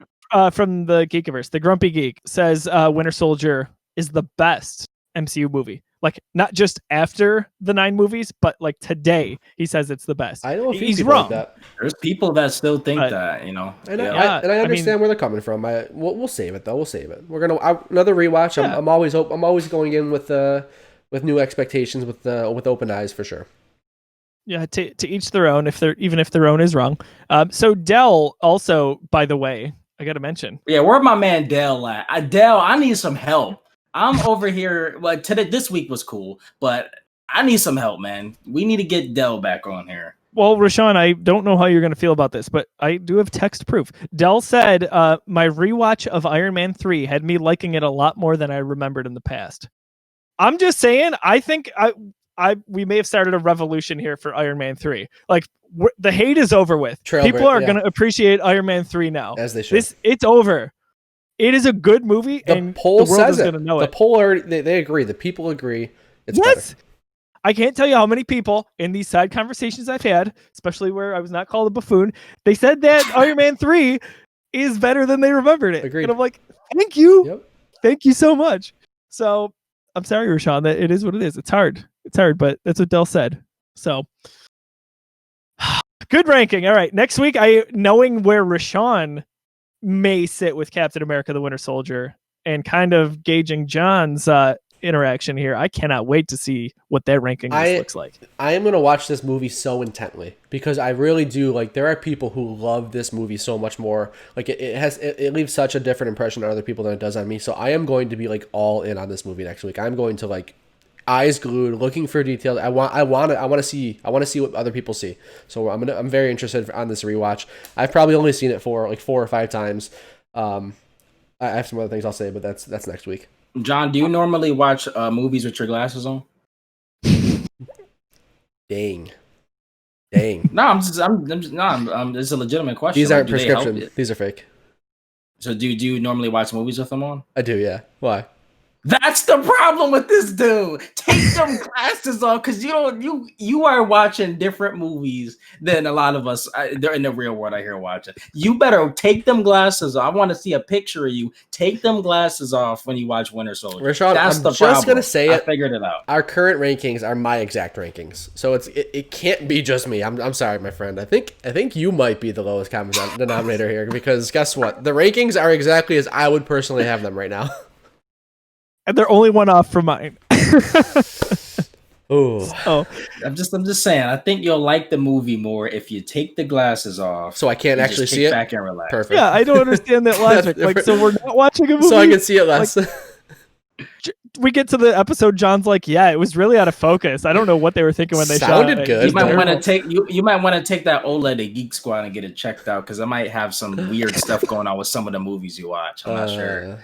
from the Geekiverse, the Grumpy Geek, says Winter Soldier is the best MCU movie. Like, not just after the 9 movies, but like today, he says it's the best. I know he's wrong. Like that. There's people that still think that, you know. And I understand where they're coming from. We'll save it though. We'll save it. We're gonna another rewatch. Yeah. I'm always going in with new expectations, with open eyes for sure. Yeah, to each their own. Even if their own is wrong. So Dell also, by the way, I got to mention. Yeah, where my man Dell at? Dell, I need some help. I'm over here. Well, this week was cool, but I need some help, man. We need to get Dell back on here. Well, Rashawn, I don't know how you're going to feel about this, but I do have text proof. Dell said, my rewatch of Iron Man 3 had me liking it a lot more than I remembered in the past. I'm just saying, I think we may have started a revolution here for Iron Man 3. Like, the hate is over with. People are going to appreciate Iron Man 3 now. As they should. It's over. It is a good movie, and the world is going to know it. The poll already, they agree. The people agree. It's better. I can't tell you how many people in these side conversations I've had, especially where I was not called a buffoon, they said that Iron Man 3 is better than they remembered it. Agreed. And I'm like, thank you. Yep. Thank you so much. So I'm sorry, Rashawn, that it is what it is. It's hard, but that's what Dell said. So good ranking. All right. Next week, knowing where Rashawn may sit with Captain America, the Winter Soldier, and kind of gauging John's interaction here, I cannot wait to see what that ranking looks like. I am going to watch this movie so intently because I really do. Like, there are people who love this movie so much more. Like, it leaves such a different impression on other people than it does on me. So I am going to be like all in on this movie next week. I'm going to like eyes glued, looking for details. I want to see what other people see. So I'm very interested on this rewatch. I've probably only seen it for like 4 or 5 times. I have some other things I'll say, but that's next week. John, do you normally watch movies with your glasses on? Dang. No, it's a legitimate question. These aren't prescription. These are fake. So do you normally watch movies with them on? I do, yeah. Why? That's the problem with this dude. Take them glasses off because you are watching different movies than a lot of us. They're in the real world. I hear watching. You better take them glasses off. I want to see a picture of you. Take them glasses off when you watch Winter Soldier. Rashawn, that's I'm the just problem. Gonna say I figured it out. Our current rankings are my exact rankings, so it can't be just me. I'm sorry, my friend. I think you might be the lowest common denominator here because guess what? The rankings are exactly as I would personally have them right now. And they're only one off from mine. Oh, I'm just saying. I think you'll like the movie more if you take the glasses off. So I can't actually see it. Back and relax. Perfect. Yeah, I don't understand that logic. Like, so we're not watching a movie, so I can see it less. Like, we get to the episode. John's like, "Yeah, it was really out of focus. I don't know what they were thinking when they sounded shot it." good. You might want to take you might want to take that OLED to Geek Squad and get it checked out because I might have some weird stuff going on with some of the movies you watch. I'm not sure.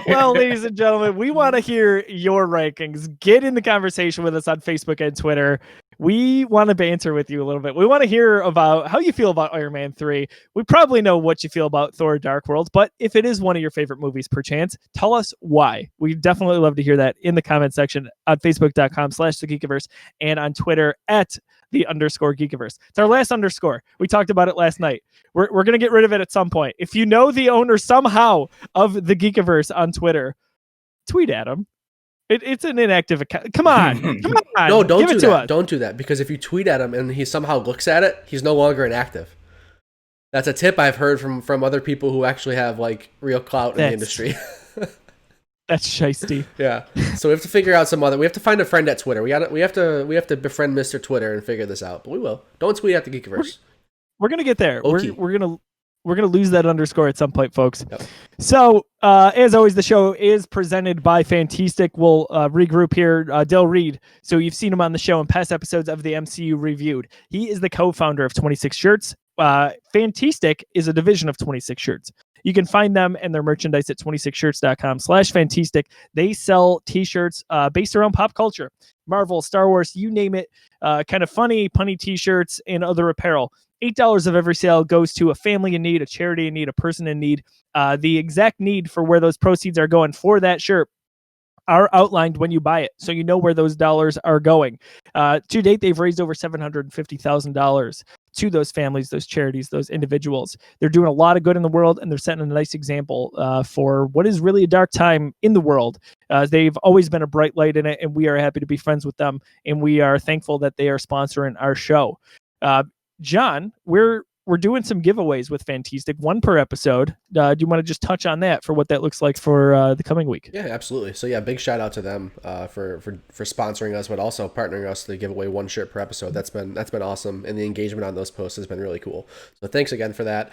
Well, ladies and gentlemen, we want to hear your rankings. Get in the conversation with us on Facebook and Twitter. We want to banter with you a little bit. We want to hear about how you feel about Iron Man 3. We probably know what you feel about Thor Dark World, but if it is one of your favorite movies, perchance, tell us why. We definitely love to hear that in the comment section on Facebook.com/thegeekiverse and on Twitter @_Geekiverse. It's our last underscore. We talked about it last night. We're going to get rid of it at some point. If you know the owner somehow of the Geekiverse on Twitter, tweet at him. It's an inactive account. Come on. No, don't give do it to that. us. Don't do that because if you tweet at him and he somehow looks at it, he's no longer inactive. That's a tip I've heard from other people who actually have like real clout in the industry. That's shiesty. Yeah. So we have to figure out we have to find a friend at Twitter. We have to befriend Mr. Twitter and figure this out. But we will. Don't tweet at the Geekiverse. We're gonna get there. Okay. We're We're going to lose that underscore at some point, folks. Yep. So, as always, the show is presented by Fantastic. We'll regroup here. Del Reed. So you've seen him on the show in past episodes of the MCU Reviewed. He is the co-founder of 26 Shirts. Fantastic is a division of 26 Shirts. You can find them and their merchandise at 26shirts.com/Fantastic. They sell t-shirts based around pop culture, Marvel, Star Wars, you name it. Kind of funny, punny t-shirts and other apparel. $8 of every sale goes to a family in need, a charity in need, a person in need. The exact need for where those proceeds are going for that shirt are outlined when you buy it, so you know where those dollars are going. To date, they've raised over $750,000 to those families, those charities, those individuals. They're doing a lot of good in the world, and they're setting a nice example for what is really a dark time in the world. They've always been a bright light in it, and we are happy to be friends with them, and we are thankful that they are sponsoring our show. John, we're doing some giveaways with Fantastic, one per episode. Do you want to just touch on that for what that looks like for the coming week? Yeah, absolutely. So yeah, big shout out to them for sponsoring us, but also partnering us to give away one shirt per episode. That's been awesome, and the engagement on those posts has been really cool. So thanks again for that.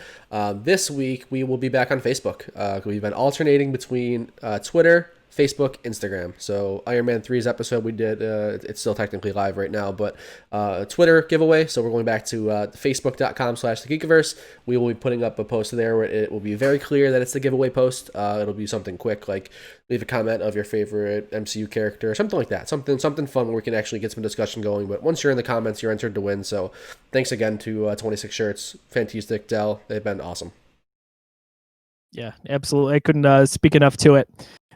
This week we will be back on Facebook. We've been alternating between Twitter, Facebook, Instagram. So Iron Man 3's episode we did, it's still technically live right now, but Twitter giveaway. So we're going back to facebook.com/thegeekiverse. We will be putting up a post there where it will be very clear that it's the giveaway post. It'll be something quick, like leave a comment of your favorite MCU character or something like that. Something fun where we can actually get some discussion going. But once you're in the comments, you're entered to win. So thanks again to 26 Shirts, Fantastic, Dell. They've been awesome. Yeah, absolutely. I couldn't speak enough to it.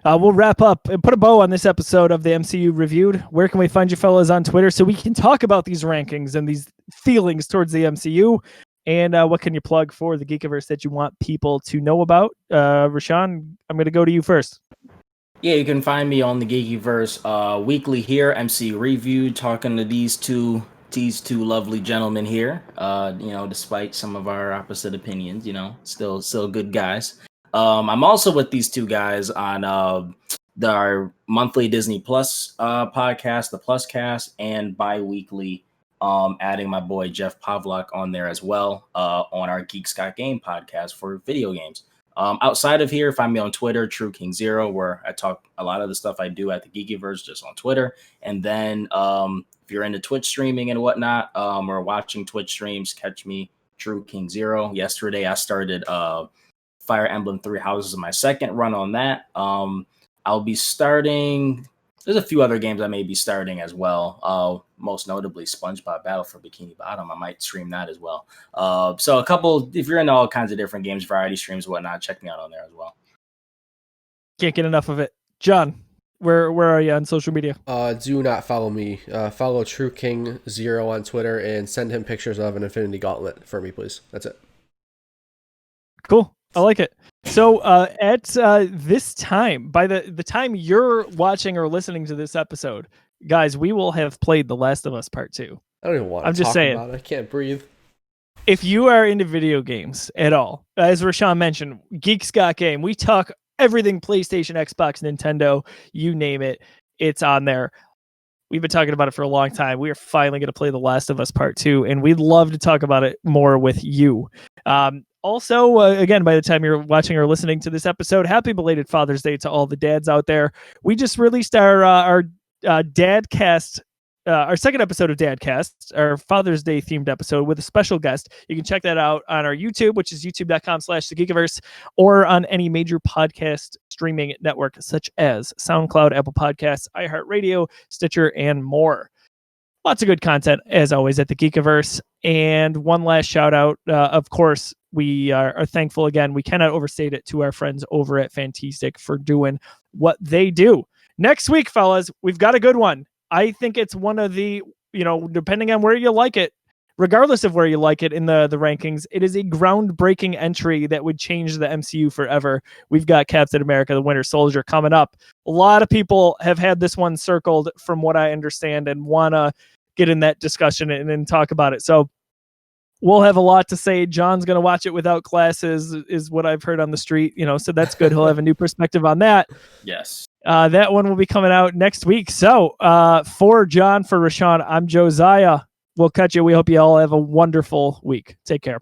We'll wrap up and put a bow on this episode of the MCU Reviewed. Where can we find you fellas on Twitter so we can talk about these rankings and these feelings towards the MCU? And what can you plug for the Geekiverse that you want people to know about? Rashawn, I'm going to go to you first. Yeah, you can find me on the Geekiverse weekly here, MCU Reviewed, talking to these two lovely gentlemen here. Despite some of our opposite opinions, still good guys. I'm also with these two guys on our monthly Disney Plus podcast, the Plus Cast, and bi-weekly adding my boy Jeff Pavlak on there as well on our Geeks Got Game podcast for video games. Outside of here, find me on Twitter, True King Zero, where I talk a lot of the stuff I do at the Geekiverse just on Twitter. And then if you're into Twitch streaming and whatnot, or watching Twitch streams, catch me, True King Zero. Yesterday, I started Fire Emblem Three Houses in my second run on that. I'll be starting. There's a few other games I may be starting as well. Most notably, SpongeBob Battle for Bikini Bottom. I might stream that as well. So a couple. If you're into all kinds of different games, variety streams, whatnot, check me out on there as well. Can't get enough of it, John. Where are you on social media? Do not follow me. Follow True King Zero on Twitter and send him pictures of an Infinity Gauntlet for me, please. That's it. Cool. I like it. So at this time, by the time you're watching or listening to this episode, guys, we will have played The Last of Us Part 2. I don't even want to I'm just talk saying, about it. I can't breathe. If you are into video games at all, as Rashawn mentioned, Geeks Got Game, we talk everything PlayStation, Xbox, Nintendo, you name it, it's on there. We've been talking about it for a long time. We are finally going to play The Last of Us Part 2, and we'd love to talk about it more with you. Also, again, by the time you're watching or listening to this episode, happy belated Father's Day to all the dads out there. We just released our Dadcast, our second episode of Dadcast, our Father's Day themed episode with a special guest. You can check that out on our YouTube, which is youtube.com/thegeekiverse, or on any major podcast streaming network such as SoundCloud, Apple Podcasts, iHeartRadio, Stitcher, and more. Lots of good content, as always, at the Geekiverse. And one last shout out, of course, we are thankful again. We cannot overstate it to our friends over at Fantastic for doing what they do. Next week, fellas, we've got a good one. I think it's one of the, depending on where you like it, regardless of where you like it in the rankings, it is a groundbreaking entry that would change the MCU forever. We've got Captain America, the Winter Soldier coming up. A lot of people have had this one circled from what I understand and want to get in that discussion and talk about it. So we'll have a lot to say. John's going to watch it without glasses is what I've heard on the street, so that's good. He'll have a new perspective on that. Yes. That one will be coming out next week. So for John, for Rashawn, I'm Josiah. We'll catch you. We hope you all have a wonderful week. Take care.